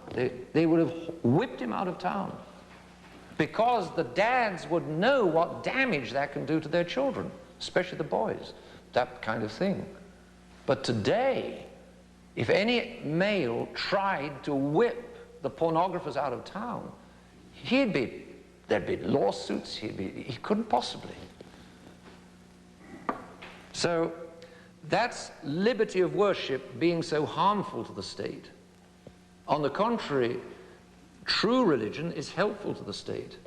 They would have whipped him out of town, because the dads would know what damage that can do to their children, especially the boys, that kind of thing. But today, if any male tried to whip the pornographers out of town, there'd be lawsuits, he couldn't possibly. So that's liberty of worship being so harmful to the state. On the contrary, true religion is helpful to the state,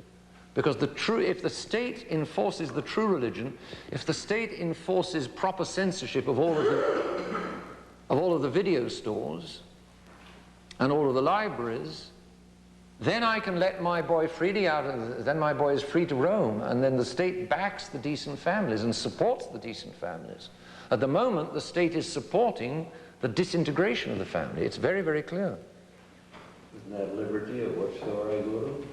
because if the state enforces the true religion, if the state enforces proper censorship of all of the video stores and all of the libraries, then I can let my boy freely out, then my boy is free to roam, and then the state backs the decent families and supports the decent families. At the moment, the state is supporting the disintegration of the family. It's very, very clear. Isn't that liberty at which store I go to?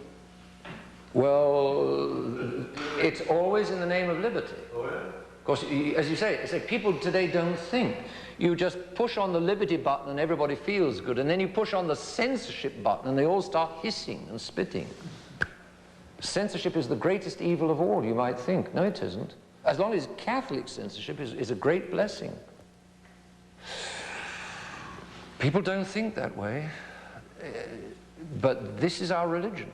Well, it's always in the name of liberty. Oh, yeah. Of course, as you say, people today don't think. You just push on the liberty button and everybody feels good, and then you push on the censorship button and they all start hissing and spitting. Censorship is the greatest evil of all, you might think. No, it isn't. As long as Catholic censorship is a great blessing. People don't think that way, but this is our religion.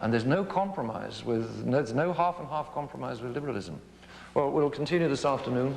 And there's no compromise there's no half and half compromise with liberalism. Well, we'll continue this afternoon.